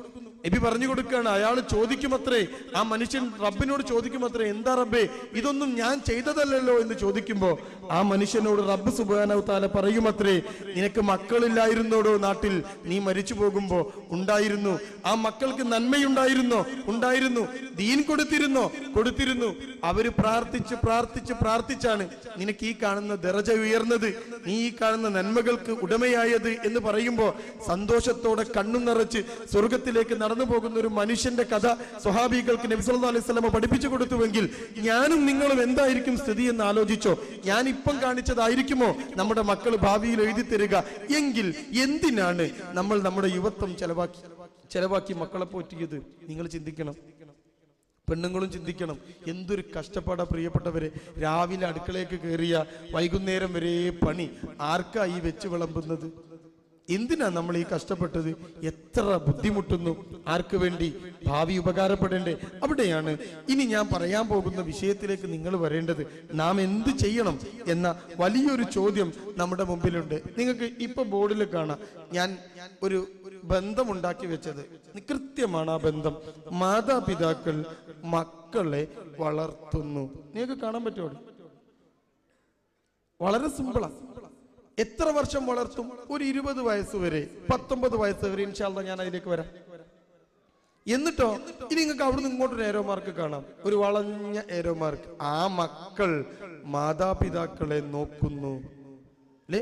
നബി പറഞ്ഞു കൊടുക്കുകയാണ്. അയാൾ ചോദിക്കുമത്രേ, ആ മനുഷ്യൻ റബ്ബിനോട് ചോദിക്കുമത്രേ, എന്താ റബ്ബേ, ഇതൊന്നും ഞാൻ ചെയ്തതല്ലല്ലോ എന്ന് ചോദിക്കുമ്പോ ആ മനുഷ്യനോട് റബ്ബ് സുബ്ഹാനഹു തആല പറയുമത്രേ, നിനക്ക് മക്കളില്ലായിരുന്നോടോ നാട്ടിൽ? നീ മരിച്ചു പോകുമ്പോ ഉണ്ടായിരുന്നു. ആ മക്കൾക്ക് നന്മയുണ്ടായിരുന്നോ? ഉണ്ടായിരുന്നു. ദീൻ കൊടുത്തിരുന്നു. അവര് പ്രാർത്ഥിച്ചാണ് നിനക്ക് ഈ കാണുന്ന ദറജ ഉയർന്നത്, നീ ഈ കാണുന്ന നന്മകൾക്ക് ഉടമയായത് എന്ന് പറയുമ്പോ സന്തോഷത്തോടെ കണ്ണു നിറച്ച് സ്വർഗത്തിലേക്ക് നടന്നു പോകുന്ന ഒരു മനുഷ്യന്റെ കഥ സ്വഹാബികൾക്ക് നബി സല്ലല്ലാഹു അലൈഹി വസല്ലം പഠിപ്പിച്ചു കൊടുത്തുവെങ്കിൽ ഞാനും നിങ്ങളും എന്തായിരിക്കും സ്ഥിതി എന്ന് ആലോചിച്ചോ? ഞാൻ ഇപ്പം കാണിച്ചതായിരിക്കുമോ നമ്മുടെ മക്കൾ ഭാവിയിൽ എഴുതി തരിക? എങ്കിൽ എന്തിനാണ് നമ്മൾ നമ്മുടെ യുവത്വം ചെലവാക്കി മക്കളെ പോറ്റിയത്? നിങ്ങൾ ചിന്തിക്കണം. പെണ്ണുങ്ങളും ചിന്തിക്കണം. എന്തൊരു കഷ്ടപ്പാടാ പ്രിയപ്പെട്ടവരെ. രാവിലെ അടുക്കളയ്ക്ക് കയറിയ വൈകുന്നേരം വരെ പണി. ആർക്കാ ഈ വെച്ച് വിളമ്പുന്നത്? എന്തിനാ നമ്മൾ ഈ കഷ്ടപ്പെട്ടത്? എത്ര ബുദ്ധിമുട്ടുന്നു. ആർക്ക് വേണ്ടി? ഭാവി ഉപകാരപ്പെടേണ്ടേ? അവിടെയാണ് ഇനി ഞാൻ പറയാൻ പോകുന്ന വിഷയത്തിലേക്ക് നിങ്ങൾ വരേണ്ടത്. നാം എന്ത് ചെയ്യണം എന്ന വലിയൊരു ചോദ്യം നമ്മുടെ മുമ്പിലുണ്ട്. നിങ്ങൾക്ക് ഇപ്പൊ ബോർഡിൽ കാണാം, ഞാൻ ഒരു ബന്ധമുണ്ടാക്കി വെച്ചത്. കൃത്യമാണ് ആ ബന്ധം. മാതാപിതാക്കൾ മക്കളെ വളർത്തുന്നു. നിങ്ങൾക്ക് കാണാൻ പറ്റുമോ? വളരെ സിമ്പിളാണ്. എത്ര വർഷം വളർത്തും? ഒരു 20 വയസ്സ് വരെ, 19 വയസ്സ് വരെ. ഇൻഷാ അല്ലാഹ് ഞാൻ അതിലേക്ക് വരാം. എന്നിട്ടോ ഇനി നിങ്ങൾക്ക് അവിടുന്ന് ഇങ്ങോട്ടൊരു ഏരോ മാർക്ക് കാണാം, ഒരു വളഞ്ഞ ഏരോ മാർക്ക്. ആ മക്കൾ മാതാപിതാക്കളെ നോക്കുന്നു അല്ലേ?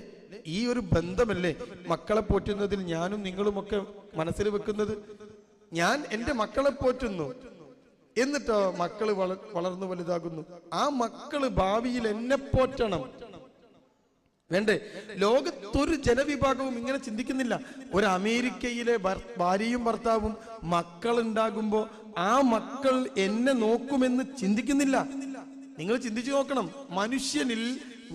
ഈ ഒരു ബന്ധമല്ലേ മക്കളെ പോറ്റുന്നതിൽ ഞാനും നിങ്ങളുമൊക്കെ മനസ്സിൽ വെക്കുന്നത്. ഞാൻ എൻ്റെ മക്കളെ പോറ്റുന്നു, എന്നിട്ടോ മക്കള് വളർന്നു വലുതാകുന്നു. ആ മക്കള് ഭാവിയിൽ എന്നെ പോറ്റണം വേണ്ടേ? ലോകത്തൊരു ജനവിഭാഗവും ഇങ്ങനെ ചിന്തിക്കുന്നില്ല. ഒരു അമേരിക്കയിലെ ഭാര്യയും ഭർത്താവും മക്കളുണ്ടാകുമ്പോ ആ മക്കൾ എന്നെ നോക്കുമെന്ന് ചിന്തിക്കുന്നില്ല. നിങ്ങൾ ചിന്തിച്ചു നോക്കണം. മനുഷ്യനിൽ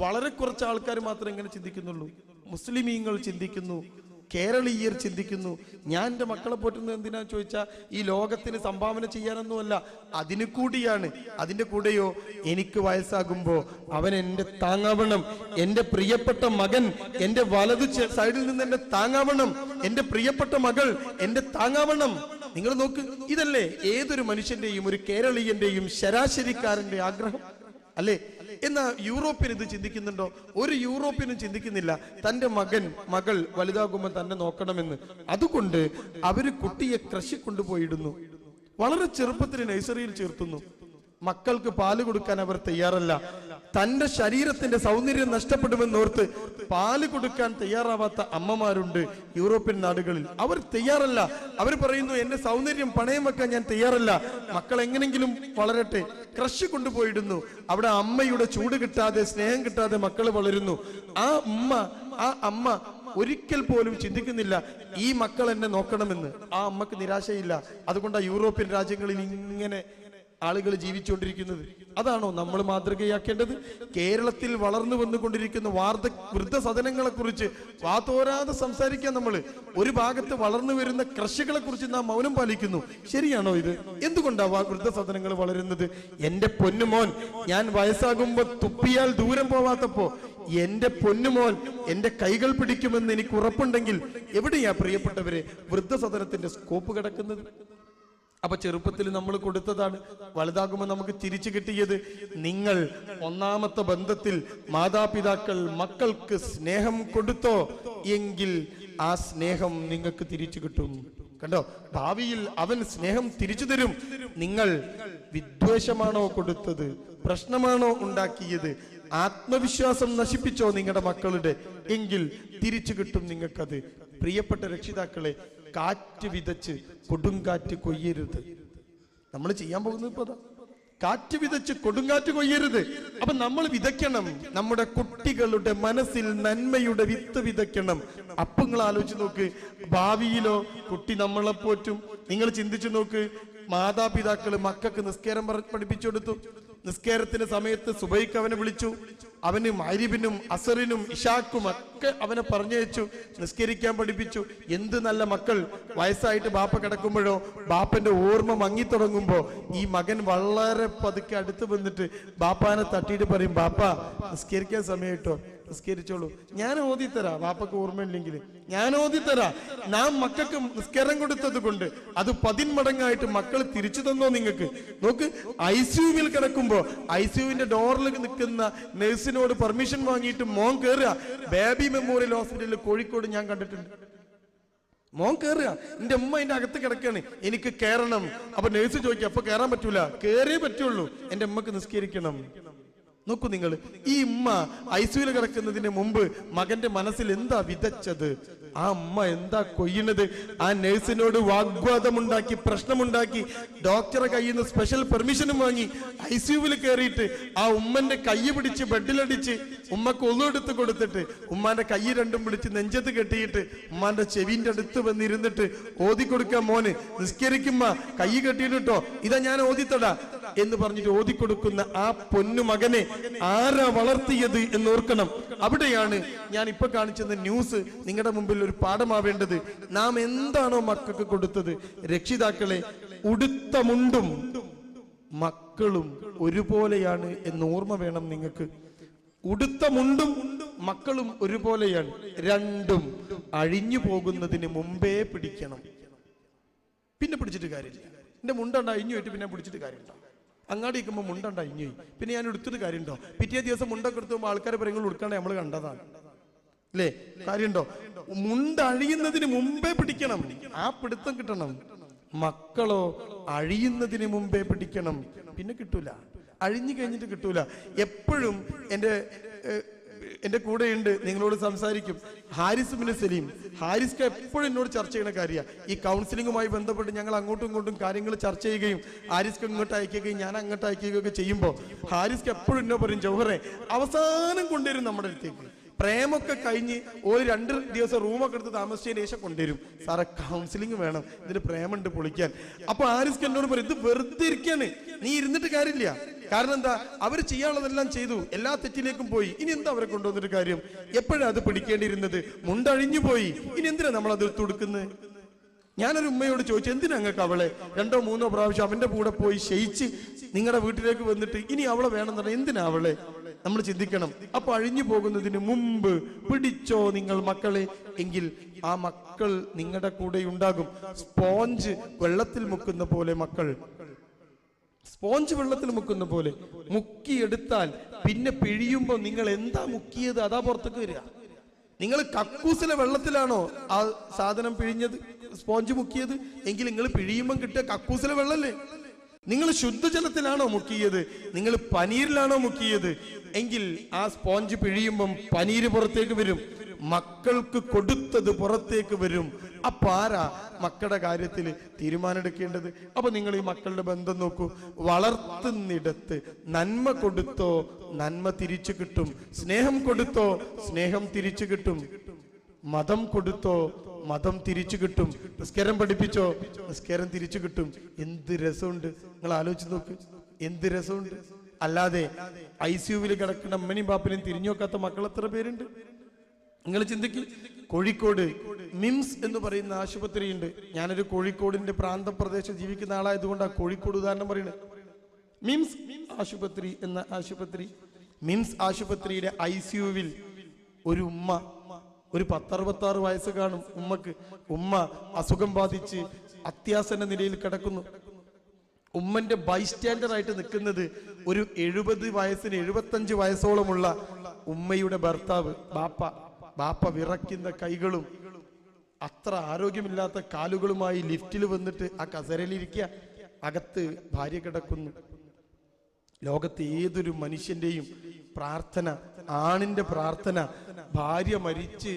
വളരെ കുറച്ച് ആൾക്കാർ മാത്രമേ ഇങ്ങനെ ചിന്തിക്കുന്നുള്ളൂ. മുസ്ലിമീങ്ങൾ ചിന്തിക്കുന്നു, കേരളീയർ ചിന്തിക്കുന്നു, ഞാൻ എൻ്റെ മക്കളെ പോറ്റുന്നത് എന്തിനാന്ന് ചോദിച്ചാൽ ഈ ലോകത്തിന് സംഭാവന ചെയ്യാനൊന്നുമല്ല, അതിന് കൂടിയാണ്. അതിൻ്റെ കൂടെയോ എനിക്ക് വയസ്സാകുമ്പോൾ അവൻ എൻ്റെ താങ്ങാവണം, എൻ്റെ പ്രിയപ്പെട്ട മകൻ എൻ്റെ വലതു സൈഡിൽ നിന്ന് എന്നെ താങ്ങാവണം, എൻ്റെ പ്രിയപ്പെട്ട മകൾ എൻ്റെ താങ്ങാവണം. നിങ്ങൾ നോക്ക്, ഇതല്ലേ ഏതൊരു മനുഷ്യന്റെയും ഒരു കേരളീയന്റെയും ശരാശരിക്കാരന്റെ ആഗ്രഹം അല്ലേ? എന്നാ യൂറോപ്യൻ ഇത് ചിന്തിക്കുന്നുണ്ടോ? ഒരു യൂറോപ്യനും ചിന്തിക്കുന്നില്ല തന്റെ മകൾ വലുതാകുമ്പോൾ തന്നെ നോക്കണമെന്ന്. അതുകൊണ്ട് അവര് കുട്ടിയെ കൃഷി കൊണ്ടുപോയിടുന്നു, വളരെ ചെറുപ്പത്തിൽ നഴ്സറിയിൽ ചേർത്തുന്നു. മക്കൾക്ക് പാല് കൊടുക്കാൻ അവർ തയ്യാറല്ല. തന്റെ ശരീരത്തിന്റെ സൗന്ദര്യം നഷ്ടപ്പെടുമെന്നോർത്ത് പാല് കൊടുക്കാൻ തയ്യാറാവാത്ത അമ്മമാരുണ്ട് യൂറോപ്യൻ നാടുകളിൽ. അവർ തയ്യാറല്ല. അവർ പറയുന്നു, എന്റെ സൗന്ദര്യം പണയം വെക്കാൻ ഞാൻ തയ്യാറല്ല, മക്കൾ എങ്ങനെങ്കിലും വളരട്ടെ. കൃഷി കൊണ്ടുപോയിടുന്നു. അവിടെ അമ്മയുടെ ചൂട് കിട്ടാതെ, സ്നേഹം കിട്ടാതെ മക്കൾ വളരുന്നു. ആ അമ്മ ഒരിക്കൽ പോലും ചിന്തിക്കുന്നില്ല ഈ മക്കൾ എന്നെ നോക്കണമെന്ന്. ആ അമ്മക്ക് നിരാശയില്ല. അതുകൊണ്ടാണ് യൂറോപ്യൻ രാജ്യങ്ങളിൽ ഇങ്ങനെ ആളുകൾ ജീവിച്ചുകൊണ്ടിരിക്കുന്നത്. അതാണോ നമ്മൾ മാതൃകയാക്കേണ്ടത്? കേരളത്തിൽ വളർന്നു വന്നുകൊണ്ടിരിക്കുന്ന വൃദ്ധസദനങ്ങളെ കുറിച്ച് വാതോരാതെ സംസാരിക്കാൻ നമ്മൾ ഒരു ഭാഗത്ത് വളർന്നു വരുന്ന കൃഷികളെ കുറിച്ച് നാം മൗനം പാലിക്കുന്നു. ശരിയാണോ ഇത്? എന്തുകൊണ്ടാവാ വൃദ്ധസദനങ്ങൾ വളരുന്നത്? എന്റെ പൊന്നുമോൻ ഞാൻ വയസ്സാകുമ്പോ തുപ്പിയാൽ ദൂരം പോവാത്തപ്പോ എന്റെ പൊന്നുമോൻ എന്റെ കൈകൾ പിടിക്കുമെന്ന് എനിക്ക് ഉറപ്പുണ്ടെങ്കിൽ എവിടെയാ പ്രിയപ്പെട്ടവരെ വൃദ്ധസദനത്തിന്റെ സ്കോപ്പ് കിടക്കുന്നത്? അപ്പൊ ചെറുപ്പത്തിൽ നമ്മൾ കൊടുത്തതാണ്, വലുതാകുമ്പോൾ നമുക്ക് തിരിച്ചു കിട്ടിയത്. നിങ്ങൾ ഒന്നാമത്തെ ബന്ധത്തിൽ മാതാപിതാക്കൾ മക്കൾക്ക് സ്നേഹം കൊടുത്തോ എങ്കിൽ ആ സ്നേഹം നിങ്ങൾക്ക് തിരിച്ചു കിട്ടും. കണ്ടോ, ഭാവിയിൽ അവൻ സ്നേഹം തിരിച്ചു തരും. നിങ്ങൾ വിദ്വേഷമാണോ കൊടുത്തത്? പ്രശ്നമാണോ ഉണ്ടാക്കിയത്? ആത്മവിശ്വാസം നശിപ്പിച്ചോ നിങ്ങളുടെ മക്കളുടെ? എങ്കിൽ തിരിച്ചു കിട്ടും നിങ്ങൾക്കത്. പ്രിയപ്പെട്ട രക്ഷിതാക്കളെ, കാറ്റ് വിതച്ച് കൊടുങ്കാറ്റ് കൊയ്യരുത്. നമ്മൾ ചെയ്യാൻ പോകുന്നത് ഇപ്പൊ കാറ്റ് വിതച്ച് കൊടുങ്കാറ്റ് കൊയ്യരുത്. അപ്പൊ നമ്മൾ വിതയ്ക്കണം, നമ്മുടെ കുട്ടികളുടെ മനസ്സിൽ നന്മയുടെ വിത്ത് വിതയ്ക്കണം. അപ്പൊ നിങ്ങൾ ആലോചിച്ച് നോക്ക്, ഭാവിയിലോ കുട്ടി നമ്മളെ പോറ്റും. നിങ്ങൾ ചിന്തിച്ചു നോക്ക്, മാതാപിതാക്കള് മക്കൾക്ക് നിസ്കാരം പഠിപ്പിച്ചു കൊടുത്തു. നിസ്കാരത്തിന്റെ സമയത്ത് സുബൈക്ക് അവനെ വിളിച്ചു, അവന് മഗ്‌രിബിനും അസറിനും ഇശാക്കും ഒക്കെ അവനെ പറഞ്ഞയച്ചു, നിസ്കരിക്കാൻ പഠിപ്പിച്ചു. എന്ത് നല്ല മക്കൾ! വയസ്സായിട്ട് ബാപ്പ കിടക്കുമ്പോഴോ ബാപ്പന്റെ ഓർമ്മ മങ്ങിത്തുടങ്ങുമ്പോ ഈ മകൻ വളരെ പതുക്കെ അടുത്ത് വന്നിട്ട് ബാപ്പാനെ തട്ടിയിട്ട് പറയും, ബാപ്പ നിസ്കരിക്കാൻ സമയമായിട്ടോ, നിസ്കരിച്ചോളൂ, ഞാൻ ഓതിത്തരാ. ബാപ്പക്ക് ഓർമ്മയില്ലെങ്കിൽ ഞാൻ ഓതിത്തരാ. നാം മക്കൾക്ക് നിസ്കാരം കൊടുത്തത് കൊണ്ട് അത് 10 മടങ്ങായിട്ട് മക്കൾ തിരിച്ചു തന്നോ നിങ്ങൾക്ക്? നോക്ക്, ICUവിൽ കിടക്കുമ്പോ ICUവിന്റെ ഡോറിൽ നിൽക്കുന്ന നഴ്സിനോട് പെർമിഷൻ വാങ്ങിയിട്ട് മോൻ കയറുക. ബേബി മെമ്മോറിയൽ ഹോസ്പിറ്റലിൽ കോഴിക്കോട് ഞാൻ കണ്ടിട്ടുണ്ട്. മോൻ കയറുക, എന്റെ ഉമ്മ അതിന്റെ അകത്ത് കിടക്കാണ്, എനിക്ക് കയറണം. അപ്പൊ നഴ്സ് ചോദിക്കുക, അപ്പൊ കയറാൻ പറ്റൂല, കയറിയേ പറ്റുള്ളൂ, എന്റെ ഉമ്മക്ക് നിസ്കരിക്കണം. നോക്കൂ നിങ്ങൾ, ഈ ഉമ്മ ICUവിൽ കിടക്കുന്നതിന് മുമ്പ് മകന്റെ മനസ്സിൽ എന്താ വിതച്ചത്? ആ ഉമ്മ എന്താ കൊയ്യണത്? ആ നഴ്സിനോട് വാഗ്വാദമുണ്ടാക്കി, പ്രശ്നമുണ്ടാക്കി, ഡോക്ടറെ കയ്യിൽ നിന്ന് സ്പെഷ്യൽ പെർമിഷനും വാങ്ങി ICUവിൽ കയറിയിട്ട് ആ ഉമ്മന്റെ കൈ പിടിച്ച് ബെഡിലടിച്ച് ഉമ്മക്ക് ഒന്നെടുത്ത് കൊടുത്തിട്ട് ഉമ്മാന്റെ കൈ രണ്ടും പിടിച്ച് നെഞ്ചത്ത് കെട്ടിയിട്ട് ഉമ്മാന്റെ ചെവിന്റെ അടുത്ത് വന്നിരുന്നിട്ട് ഓതി കൊടുക്കാൻ, മോന് നിസ്കരിക്കുമ്പ കൈ കെട്ടിയിട്ടോ, ഇതാ ഞാൻ ഓതിത്തടാ എന്ന് പറഞ്ഞിട്ട് ഓതിക്കൊടുക്കുന്ന ആ പൊന്നു മകനെ ആരാ വളർത്തിയത് എന്നോർക്കണം. അവിടെയാണ് ഞാൻ ഇപ്പൊ കാണിച്ചത് ന്യൂസ് നിങ്ങളുടെ മുമ്പിൽ ഒരു പാഠമാവേണ്ടത്. നാം എന്താണോ മക്കൾക്ക് കൊടുത്തത്? രക്ഷിതാക്കളെ, ഉടുത്ത മുണ്ടും മക്കളും ഒരുപോലെയാണ് എന്ന് ഓർമ്മ വേണം നിങ്ങൾക്ക്. ഉടുത്ത മുണ്ടും മക്കളും ഒരുപോലെയാണ്. രണ്ടും അഴിഞ്ഞു പോകുന്നതിന് മുമ്പേ പിടിക്കണം. പിന്നെ പിടിച്ചിട്ട് കാര്യമില്ല. എന്റെ മുണ്ടണ്ട അഴിഞ്ഞു പോയിട്ട് പിന്നെ പിടിച്ചിട്ട് കാര്യമുണ്ടോ? അങ്ങാടി നിൽക്കുമ്പോൾ മുണ്ടണ്ട അഴിഞ്ഞു പോയി, പിന്നെ ഞാൻ എടുത്തിട്ട് കാര്യമുണ്ടോ? പിറ്റേ ദിവസം മുണ്ടൊക്കെ എടുത്തുമ്പോൾ ആൾക്കാർ പറയുമ്പോൾ ഉടുക്കാണ്ട് നമ്മൾ കണ്ടതാണ് അല്ലേ? കാര്യമുണ്ടോ? മുണ്ട് അഴിയുന്നതിന് മുമ്പേ പിടിക്കണം, ആ പിടുത്തം കിട്ടണം. മക്കളോ അഴിയുന്നതിന് മുമ്പേ പിടിക്കണം, പിന്നെ കിട്ടൂല, അഴിഞ്ഞു കഴിഞ്ഞിട്ട് കിട്ടൂല. എപ്പോഴും എന്റെ കൂടെയുണ്ട്, നിങ്ങളോട് സംസാരിക്കും, ഹാരിസ് ബിൻ സലീം. ഹാരിസ്ക്ക് എപ്പോഴും എന്നോട് ചർച്ച ചെയ്യുന്ന കാര്യമാണ് ഈ കൗൺസിലിങ്ങുമായി ബന്ധപ്പെട്ട്. ഞങ്ങൾ അങ്ങോട്ടും ഇങ്ങോട്ടും കാര്യങ്ങൾ ചർച്ച ചെയ്യുകയും ഹാരിസ്ക്ക് ഇങ്ങോട്ട് അയക്കുകയും ഞാൻ അങ്ങോട്ട് അയക്കുകയൊക്കെ ചെയ്യുമ്പോൾ ഹാരിസ്ക്ക് എപ്പോഴും എന്നോ പറയും, ജൗഹറെ അവസാനം കൊണ്ടുവരും നമ്മുടെ അടുത്തേക്ക്, പ്രേമൊക്കെ കഴിഞ്ഞ് ഒരു 2 ദിവസം റൂമൊക്കെ എടുത്ത് താമസിച്ചതിന് ശേഷം കൊണ്ടുവരും. സാറെ കൗൺസിലിംഗ് വേണം, ഇതിന് പ്രേമുണ്ട് പൊളിക്കാൻ. അപ്പൊ ആരിസ്ക എന്നോട് പറയും, ഇത് വെറുതെ ഇരിക്കാണ്, നീ ഇരുന്നിട്ട് കാര്യമില്ല. കാരണം എന്താ, അവർ ചെയ്യാനുള്ളതെല്ലാം ചെയ്തു, എല്ലാ തെറ്റിലേക്കും പോയി. ഇനി എന്താ അവരെ കൊണ്ടുവന്നിട്ട് കാര്യം? എപ്പോഴാണ് അത് പിടിക്കേണ്ടിയിരുന്നത്? മുണ്ടഴിഞ്ഞു പോയി, ഇനി എന്തിനാ നമ്മൾ അത് കൊടുക്കുന്നത്? ഞാനൊരു ഉമ്മയോട് ചോദിച്ചു, എന്തിനാ നിങ്ങൾക്ക് അവളെ 2 3 പ്രാവശ്യം അവന്റെ കൂടെ പോയി ശയിച്ച് നിങ്ങളുടെ വീട്ടിലേക്ക് വന്നിട്ട് ഇനി അവളെ വേണമെന്ന് പറഞ്ഞാൽ എന്തിനാ അവളെ? നമ്മൾ ചിന്തിക്കണം. അപ്പൊ അഴിഞ്ഞു പോകുന്നതിന് മുമ്പ് പിടിച്ചോ നിങ്ങൾ മക്കളെ, എങ്കിൽ ആ മക്കൾ നിങ്ങളുടെ കൂടെ ഉണ്ടാകും. സ്പോഞ്ച് വെള്ളത്തിൽ മുക്കുന്ന പോലെ മക്കൾ, സ്പോഞ്ച് വെള്ളത്തിൽ മുക്കുന്ന പോലെ മുക്കിയെടുത്താൽ പിന്നെ പിഴിയുമ്പോ നിങ്ങൾ എന്താ മുക്കിയത് അതാ പുറത്തേക്ക് വരിക. നിങ്ങൾ കക്കൂസിലെ വെള്ളത്തിലാണോ ആ സാധനം പിഴിഞ്ഞത്, സ്പോഞ്ച് മുക്കിയത്? എങ്കിൽ നിങ്ങൾ പിഴിയുമ്പം കിട്ടിയ കക്കൂസിലെ വെള്ളല്ലേ? നിങ്ങൾ ശുദ്ധജലത്തിലാണോ മുക്കിയത്? നിങ്ങൾ പനീരിലാണോ മുക്കിയത്? എങ്കിൽ ആ സ്പോഞ്ച് പിഴിയുമ്പം പനീര് പുറത്തേക്ക് വരും, മക്കൾക്ക് കൊടുത്തത് പുറത്തേക്ക് വരും. അപ്പൊ ആരാ മക്കളുടെ കാര്യത്തിൽ തീരുമാനമെടുക്കേണ്ടത്? അപ്പൊ നിങ്ങൾ ഈ മക്കളുടെ ബന്ധം നോക്കൂ. വളർത്തുന്നിടത്ത് നന്മ കൊടുത്തോ നന്മ തിരിച്ചു കിട്ടും, സ്നേഹം കൊടുത്തോ സ്നേഹം തിരിച്ചു കിട്ടും, മതം കൊടുത്തോ മതം തിരിച്ചു കിട്ടും, നിസ്കാരം പഠിപ്പിച്ചോ നിസ്കാരം തിരിച്ചു കിട്ടും. എന്ത് രസമുണ്ട്, നിങ്ങൾ ആലോചിച്ച് നോക്ക്, എന്ത് രസമുണ്ട്. അല്ലാതെ ICUവിൽ കിടക്കുന്ന അമ്മനെയും ബാപ്പനെയും തിരിഞ്ഞു നോക്കാത്ത മക്കൾ എത്ര പേരുണ്ട്? നിങ്ങൾ ചിന്തിക്ക്. കോഴിക്കോട് മിംസ് എന്ന് പറയുന്ന ആശുപത്രിയുണ്ട്. ഞാനൊരു കോഴിക്കോടിന്റെ പ്രാന്തപ്രദേശം ജീവിക്കുന്ന ആളായതുകൊണ്ടാണ് കോഴിക്കോട് ഉദാഹരണം പറയുന്നത്. മിംസ് ആശുപത്രി എന്ന ആശുപത്രി, മിംസ് ആശുപത്രിയിലെ ICUവിൽ ഒരു ഉമ്മ, ഒരു 10-66 വയസ്സ് കാണും ഉമ്മക്ക്. ഉമ്മ അസുഖം ബാധിച്ച് അത്യാസന്ന നിലയിൽ കിടക്കുന്നു. ഉമ്മന്റെ ബൈസ്റ്റാൻഡർ ആയിട്ട് നിൽക്കുന്നത് ഒരു 70 വയസ്സിന് 75 വയസ്സോളമുള്ള ഉമ്മയുടെ ഭർത്താവ്, ബാപ്പ വിറയ്ക്കുന്ന കൈകളും അത്ര ആരോഗ്യമില്ലാത്ത കാലുകളുമായി ലിഫ്റ്റിൽ വന്നിട്ട് ആ കസേരയിലിരിക്കുക. അകത്ത് ഭാര്യ കിടക്കുന്നു. ലോകത്തെ ഏതൊരു മനുഷ്യന്റെയും പ്രാർത്ഥന, ആണിന്റെ പ്രാർത്ഥന, ഭാര്യ മരിച്ച്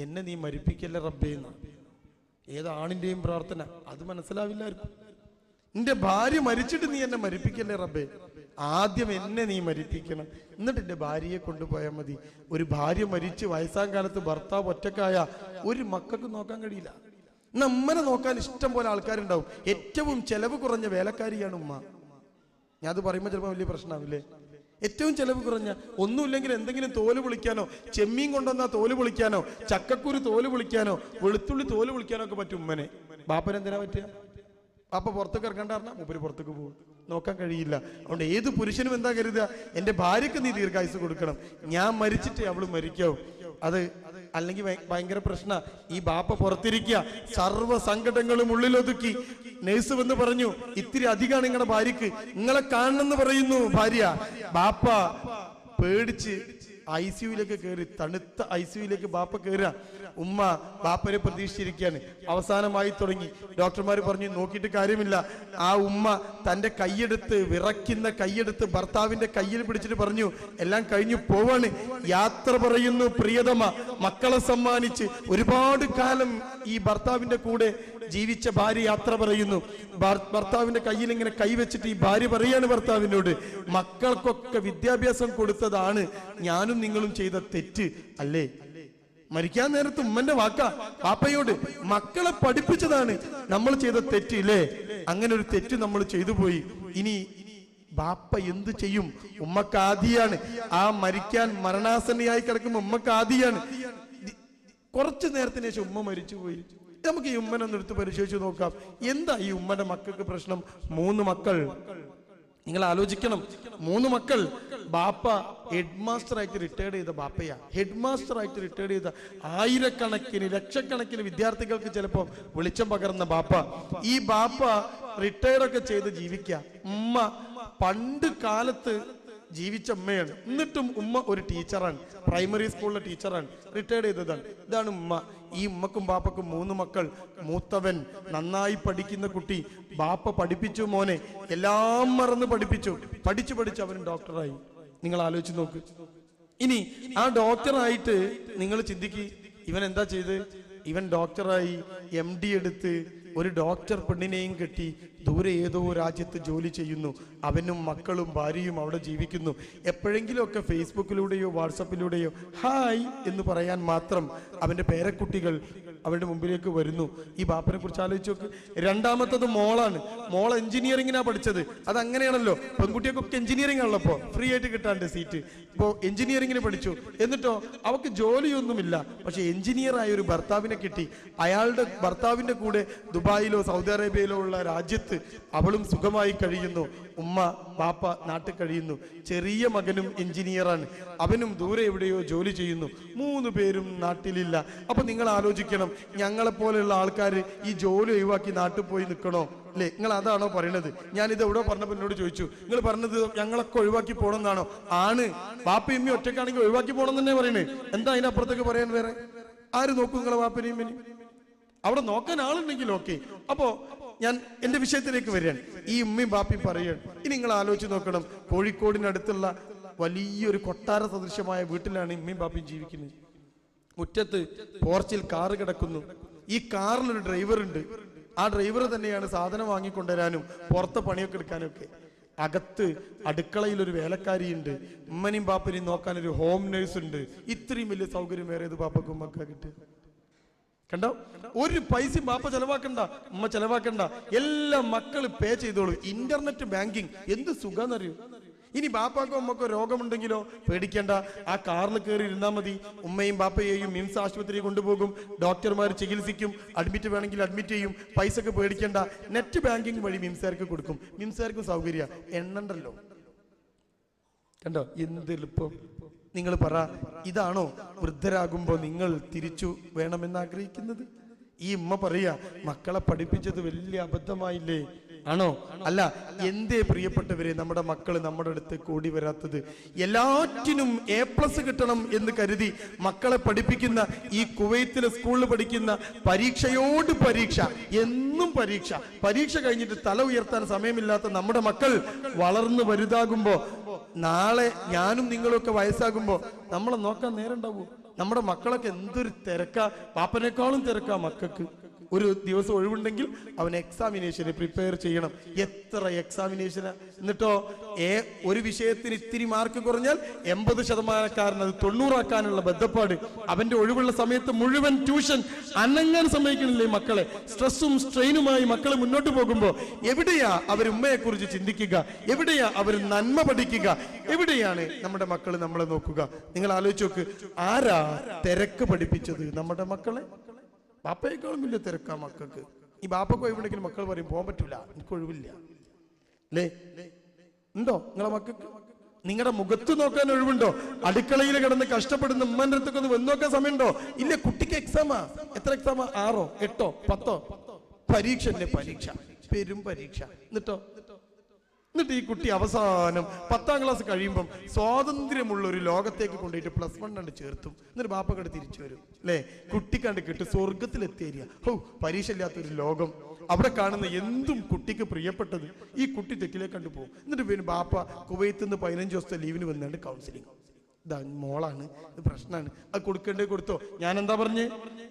എന്നെ നീ മരിപ്പിക്കല്ല റബ്ബേ എന്ന്. ഏതാണിന്റെയും പ്രാർത്ഥന അത് മനസ്സിലാവില്ലായിരിക്കും. നിന്റെ ഭാര്യ മരിച്ചിട്ട് നീ എന്നെ മരിപ്പിക്കല്ലേ റബ്ബേ, ആദ്യം എന്നെ നീ മരിപ്പിക്കണം, എന്നിട്ട് എന്റെ ഭാര്യയെ കൊണ്ടുപോയാൽ മതി. ഒരു ഭാര്യ മരിച്ച് വയസ്സാം കാലത്ത് ഭർത്താവ് ഒറ്റക്കായ ഒരു മക്കൾക്ക് നോക്കാൻ കഴിയില്ല. നമ്മനെ നോക്കാൻ ഇഷ്ടം പോലെ ആൾക്കാരുണ്ടാവും. ഏറ്റവും ചെലവ് കുറഞ്ഞ വേലക്കാരിയാണ് ഉമ്മ. ഞാൻ അത് പറയുമ്പോൾ ചിലപ്പോൾ വലിയ പ്രശ്നമാവില്ലേ? ഏറ്റവും ചെലവ് കുറഞ്ഞ, ഒന്നുമില്ലെങ്കിൽ എന്തെങ്കിലും തോല് പൊളിക്കാനോ, ചെമ്മീൻ കൊണ്ടുവന്നാ തോല് പൊളിക്കാനോ, ചക്കക്കുരു തോല് പൊളിക്കാനോ, വെളുത്തുള്ളി തോല് പൊളിക്കാനോ ഒക്കെ പറ്റും ഉമ്മനെ. ബാപ്പന് എന്തിനാ പറ്റുക? ബാപ്പ പുറത്തേക്ക് ഇറങ്ങാണ്ട് പറഞ്ഞാൽ മൂപ്പര് പുറത്തേക്ക് പോകും, നോക്കാൻ കഴിയില്ല. അതുകൊണ്ട് ഏത് പുരുഷനും എന്താ കരുതുക, എന്റെ ഭാര്യക്ക് നീ ദീർഘായുസ് കൊടുക്കണം, ഞാൻ മരിച്ചിട്ട് അവള് മരിക്കാവും. അത് അല്ലെങ്കിൽ ഭയങ്കര പ്രശ്ന. ഈ ബാപ്പ പുറത്തിരിക്കുക, സർവ്വ സങ്കടങ്ങളും ഉള്ളിലൊതുക്കി നേഴ്സ് വന്ന് പറഞ്ഞു, ഇത്തിരി അധികമാണ് നിങ്ങളുടെ ഭാര്യക്ക്, നിങ്ങളെ കാണണമെന്ന് പറയുന്നു ഭാര്യ. ബാപ്പ പേടിച്ച് ICUവിലേക്ക് കയറി, തണുത്ത ICUവിലേക്ക് ബാപ്പ കയറുക. ഉമ്മ ബാപ്പരെ പ്രതീക്ഷിച്ചിരിക്കുകയാണ്. അവസാനമായി തുടങ്ങി. ഡോക്ടർമാർ പറഞ്ഞു നോക്കിയിട്ട് കാര്യമില്ല. ആ ഉമ്മ തന്റെ കൈയെടുത്ത്, വിറയ്ക്കുന്ന കൈയെടുത്ത് ഭർത്താവിന്റെ കയ്യിൽ പിടിച്ചിട്ട് പറഞ്ഞു, എല്ലാം കഴിഞ്ഞു പോവാണ്, യാത്ര പറയുന്നു പ്രിയതമ. മക്കളെ സമ്മാനിച്ച് ഒരുപാട് കാലം ഈ ഭർത്താവിന്റെ കൂടെ ജീവിച്ച ഭാര്യ യാത്ര പറയുന്നു. ഭർത്താവിന്റെ കയ്യിൽ ഇങ്ങനെ കൈവച്ചിട്ട് ഈ ഭാര്യ പറയാണ് ഭർത്താവിനോട്, മക്കൾക്കൊക്കെ വിദ്യാഭ്യാസം കൊടുത്തതാണ് ഞാനും നിങ്ങളും ചെയ്ത തെറ്റ് അല്ലേ? മരിക്കാൻ നേരത്ത് ഉമ്മന്റെ വാക്കാ പാപ്പയോട്, മക്കളെ പഠിപ്പിച്ചതാണ് നമ്മൾ ചെയ്ത തെറ്റ് ഇല്ലേ? അങ്ങനെ ഒരു തെറ്റ് നമ്മൾ ചെയ്തു പോയി. ഇനി ബാപ്പ എന്ത് ചെയ്യും? ഉമ്മക്ക് ആദിയാണ്. ആ മരിക്കാൻ മരണാസന്നയായി കിടക്കുമ്പോ ഉമ്മക്ക് ആദിയാണ്. കുറച്ചു നേരത്തിന് ശേഷം ഉമ്മ മരിച്ചുപോയി. നമുക്ക് ഈ ഉമ്മനൊന്ന് എടുത്ത് പരിശോധിച്ച് നോക്കാം. എന്താ ഈ ഉമ്മയുടെ മക്കൾക്ക് പ്രശ്നം? 3 മക്കൾ. നിങ്ങൾ ആലോചിക്കണം, 3 മക്കൾ. ബാപ്പ ഹെഡ് മാസ്റ്റർ ആയിട്ട് റിട്ടയർഡ് ചെയ്ത ബാപ്പയാ. ഹെഡ് മാസ്റ്റർ ആയിട്ട് റിട്ടയർഡ് ചെയ്ത ആയിരക്കണക്കിന് ലക്ഷക്കണക്കിന് വിദ്യാർത്ഥികൾക്ക് ചിലപ്പോൾ വെളിച്ചം പകർന്ന ബാപ്പ. ഈ ബാപ്പ റിട്ടയർഡൊക്കെ ചെയ്ത് ജീവിക്കുക. ഉമ്മ പണ്ട് കാലത്ത് ജീവിച്ച ഉമ്മയാണ്. എന്നിട്ടും ഉമ്മ ഒരു ടീച്ചറാണ്, പ്രൈമറി സ്കൂളിലെ ടീച്ചറാണ്, റിട്ടയർഡ് ചെയ്തതാണ്. ഇതാണ് ഉമ്മ. ഈ ഉമ്മക്കും ബാപ്പക്കും 3 മക്കൾ. മൂത്തവൻ നന്നായി പഠിക്കുന്ന കുട്ടി. ബാപ്പ പഠിപ്പിച്ചു മോനെ, എല്ലാം മറന്ന് പഠിപ്പിച്ചു. പഠിച്ച് അവൻ ഡോക്ടറായി. നിങ്ങൾ ആലോചിച്ച് നോക്ക്. ഇനി ആ ഡോക്ടറായിട്ട് നിങ്ങൾ ചിന്തിക്ക്, ഇവൻ എന്താ ചെയ്ത്? ഇവൻ ഡോക്ടറായി, MD എടുത്ത് ഒരു ഡോക്ടർ പെണ്ണിനെയും കെട്ടി ദൂരെ ഏതോ രാജ്യത്ത് ജോലി ചെയ്യുന്നു. അവനും മക്കളും ഭാര്യയും അവിടെ ജീവിക്കുന്നു. എപ്പോഴെങ്കിലുമൊക്കെ ഫേസ്ബുക്കിലൂടെയോ വാട്സപ്പിലൂടെയോ ഹായ് എന്ന് പറയാൻ മാത്രം അവൻ്റെ പേരക്കുട്ടികൾ അവരുടെ മുമ്പിലേക്ക് വരുന്നു. ഈ ബാപ്പനെ കുറിച്ച് ആലോചിച്ച് നോക്ക്. രണ്ടാമത്തത് മോളാണ്. മോൾ എഞ്ചിനീയറിങ്ങിനാണ് പഠിച്ചത്. അതങ്ങനെയാണല്ലോ, പെൺകുട്ടികൾക്കൊക്കെ എഞ്ചിനീയറിംഗ് ആണല്ലോ ഇപ്പോൾ ഫ്രീ ആയിട്ട് കിട്ടാണ്ട് സീറ്റ്. ഇപ്പോൾ എഞ്ചിനീയറിങ്ങിന് പഠിച്ചു, എന്നിട്ടോ അവൾക്ക് ജോലിയൊന്നുമില്ല. പക്ഷെ എഞ്ചിനീയറായ ഒരു ഭർത്താവിനെ കിട്ടി. അയാളുടെ ഭർത്താവിൻ്റെ കൂടെ ദുബായിലോ സൗദി അറേബ്യയിലോ ഉള്ള രാജ്യത്ത് അവളും സുഖമായി കഴിയുന്നു. ഉമ്മ ബാപ്പ നാട്ടിൽ കഴിയുന്നു. ചെറിയ മകനും എഞ്ചിനീയറാണ്, അവനും ദൂരെ എവിടെയോ ജോലി ചെയ്യുന്നു. 3 പേരും നാട്ടിലില്ല. അപ്പൊ നിങ്ങൾ ആലോചിക്കണം, ഞങ്ങളെപ്പോലെയുള്ള ആൾക്കാർ ഈ ജോലി ഒഴിവാക്കി നാട്ടിൽ പോയി നിൽക്കണോ? അല്ലേ? നിങ്ങൾ അതാണോ പറയണത്? ഞാനിത് എവിടെ പറഞ്ഞപ്പോൾ എന്നോട് ചോദിച്ചു, നിങ്ങൾ പറഞ്ഞത് ഞങ്ങളൊക്കെ ഒഴിവാക്കി പോകണം എന്നാണോ? ആണ്. ബാപ്പയും ഉമ്മയും ഒറ്റക്കാണെങ്കിൽ ഒഴിവാക്കി പോകണം തന്നെ പറയണേ. എന്താ അതിനപ്പുറത്തേക്ക് പറയാൻ വേറെ? ആര് നോക്കും നിങ്ങളെ ബാപ്പനെയും ഉമ്മനെയും? അവിടെ നോക്കാൻ ആളുണ്ടെങ്കിൽ ഓക്കെ. അപ്പോ ഞാൻ എന്റെ വിഷയത്തിലേക്ക് വരികയാണ്. ഈ ഉമ്മയും ബാപ്പയും പറയുകയാണ്. ഇനി നിങ്ങൾ ആലോചിച്ച് നോക്കണം, കോഴിക്കോടിനടുത്തുള്ള വലിയൊരു കൊട്ടാര സദൃശ്യമായ വീട്ടിലാണ് ഉമ്മയും ബാപ്പയും ജീവിക്കുന്നത്. മുറ്റത്ത് പോർച്ചിൽ കാറ് കിടക്കുന്നു. ഈ കാറിനൊരു ഡ്രൈവർ ഉണ്ട്. ആ ഡ്രൈവർ തന്നെയാണ് സാധനം വാങ്ങിക്കൊണ്ടുവരാനും പുറത്തെ പണിയൊക്കെ എടുക്കാനും ഒക്കെ. അകത്ത് അടുക്കളയിൽ ഒരു വേലക്കാരിയുണ്ട്. ഉമ്മനെയും ബാപ്പനെയും നോക്കാൻ ഒരു ഹോം നേഴ്സ് ഉണ്ട്. ഇത്രയും വലിയ സൗകര്യം വേറെ ഏത് ബാപ്പക്കും ഉമ്മക്കാ കിട്ടുക? കണ്ടോ? ഒരു പൈസയും ബാപ്പ ചെലവാക്കണ്ട, ഉമ്മ ചെലവാക്കണ്ട, എല്ലാം മക്കള് പേ ചെയ്തോളൂ. ഇന്റർനെറ്റ് ബാങ്കിങ് എന്ത് സുഖാന്നറിയൂ. ഇനി ബാപ്പാക്കോ ഉമ്മക്കോ രോഗമുണ്ടെങ്കിലോ പേടിക്കേണ്ട, ആ കാറിൽ കയറി ഇരുന്നാൽ മതി. ഉമ്മയും ബാപ്പയെയും മിംസ് ആശുപത്രി കൊണ്ടുപോകും, ഡോക്ടർമാർ ചികിത്സിക്കും, അഡ്മിറ്റ് വേണമെങ്കിൽ അഡ്മിറ്റ് ചെയ്യും. പൈസക്ക് പേടിക്കേണ്ട, നെറ്റ് ബാങ്കിങ് വഴി മിംസാർക്ക് കൊടുക്കും. മിംസാർക്കും സൗകര്യ, എണ്ണണ്ടല്ലോ. കണ്ടോ എന്ത് എളുപ്പം. നിങ്ങൾ പറ, ഇതാണോ വൃദ്ധരാകുമ്പോൾ നിങ്ങൾ തിരിച്ചു വേണമെന്ന് ആഗ്രഹിക്കുന്നത്? ഈ ഉമ്മ പറയാ, മക്കളെ പഠിപ്പിച്ചത് വലിയ അബദ്ധമായില്ലേ? ആണോ? അല്ല. എന്തേ പ്രിയപ്പെട്ടവരെ നമ്മുടെ മക്കള് നമ്മുടെ അടുത്ത് കൂടി വരാത്തത്? എല്ലാറ്റിനും A+ കിട്ടണം എന്ന് കരുതി മക്കളെ പഠിപ്പിക്കുന്ന ഈ കുവൈത്തിലെ സ്കൂളിൽ പഠിക്കുന്ന പരീക്ഷയോട് പരീക്ഷ, എന്നും പരീക്ഷ, പരീക്ഷ കഴിഞ്ഞിട്ട് തല ഉയർത്താൻ സമയമില്ലാത്ത നമ്മുടെ മക്കൾ വളർന്നു വലുതാകുമ്പോ, നാളെ ഞാനും നിങ്ങളൊക്കെ വയസ്സാകുമ്പോ നമ്മളെ നോക്കാൻ നേരം ഉണ്ടാവൂ? നമ്മുടെ മക്കളൊക്കെ എന്തൊരു തിരക്കാ, പാപ്പനേക്കാളും തിരക്കാ മക്കൾക്ക്. ഒരു ദിവസം ഒഴിവുണ്ടെങ്കിൽ അവൻ എക്സാമിനേഷന് പ്രിപ്പയർ ചെയ്യണം. എത്ര എക്സാമിനേഷനാ! എന്നിട്ടോ ഒരു വിഷയത്തിന് ഇത്തിരി മാർക്ക് കുറഞ്ഞാൽ 80% അത് 90 ആക്കാനുള്ള ബദ്ധപ്പാട്. അവന്റെ ഒഴിവുള്ള സമയത്ത് മുഴുവൻ ട്യൂഷൻ. അനങ്ങാൻ സമ്മതിക്കണില്ലേ മക്കളെ? സ്ട്രെസ്സും സ്ട്രെയിനുമായി മക്കളെ മുന്നോട്ട് പോകുമ്പോൾ എവിടെയാ അവർ ഉമ്മയെ കുറിച്ച് ചിന്തിക്കുക? എവിടെയാ അവർ നന്മ പഠിക്കുക? എവിടെയാണ് നമ്മുടെ മക്കൾ നമ്മളെ നോക്കുക? നിങ്ങൾ ആലോചിച്ച് നോക്ക്, ആരാ തിരക്ക് പഠിപ്പിച്ചത് നമ്മുടെ മക്കളെ? ബാപ്പയേക്കാളും വലിയ തിരക്കാ മക്കൾക്ക്. ഈ ബാപ്പക്ക് ഒഴിവുണ്ടെങ്കിൽ മക്കൾ പറയും പോകാൻ പറ്റൂല, എനിക്ക് ഒഴിവില്ല. അല്ലേ? ഉണ്ടോ നിങ്ങളെ മക്കൾക്ക്? നിങ്ങളുടെ മുഖത്ത് നോക്കാൻ ഒഴിവുണ്ടോ? അടുക്കളയിൽ കിടന്ന് കഷ്ടപ്പെടുന്ന ഉമ്മൻ്റെ അടുത്തൊക്കെ ഒന്ന് വന്ന് നോക്കാൻ സമയമുണ്ടോ? ഇല്ല. കുട്ടിക്ക് എക്സാമാ. എത്ര എക്സാമാ? 6, 8, 10. പരീക്ഷ തന്നെ പരീക്ഷ, പെരും പരീക്ഷ. എന്നിട്ട് ഈ കുട്ടി അവസാനം 10ാം ക്ലാസ് കഴിയുമ്പം സ്വാതന്ത്ര്യമുള്ള ഒരു ലോകത്തേക്ക് കൊണ്ടുപോയിട്ട് +1 കണ്ട് ചേർത്തും. എന്നിട്ട് ബാപ്പ കണ്ട് തിരിച്ചു വരും. അല്ലേ? കുട്ടി കണ്ട് കിട്ടും സ്വർഗത്തിലെത്തിയ പരീക്ഷ ഇല്ലാത്തൊരു ലോകം. അവിടെ കാണുന്ന എന്തും കുട്ടിക്ക് പ്രിയപ്പെട്ടത് ഈ കുട്ടി തെറ്റിലേക്ക് കണ്ടു പോകും. എന്നിട്ട് പിന്നെ ബാപ്പ കുവൈത്തിൽ നിന്ന് 15 ദിവസത്തെ ലീവിന് വന്നാണ്ട് കൗൺസിലിംഗ്. ഇതാ മോളാണ്, ഇത് പ്രശ്നമാണ്, അത് കൊടുക്കേണ്ടേ കൊടുത്തോ. ഞാൻ എന്താ പറഞ്ഞേ?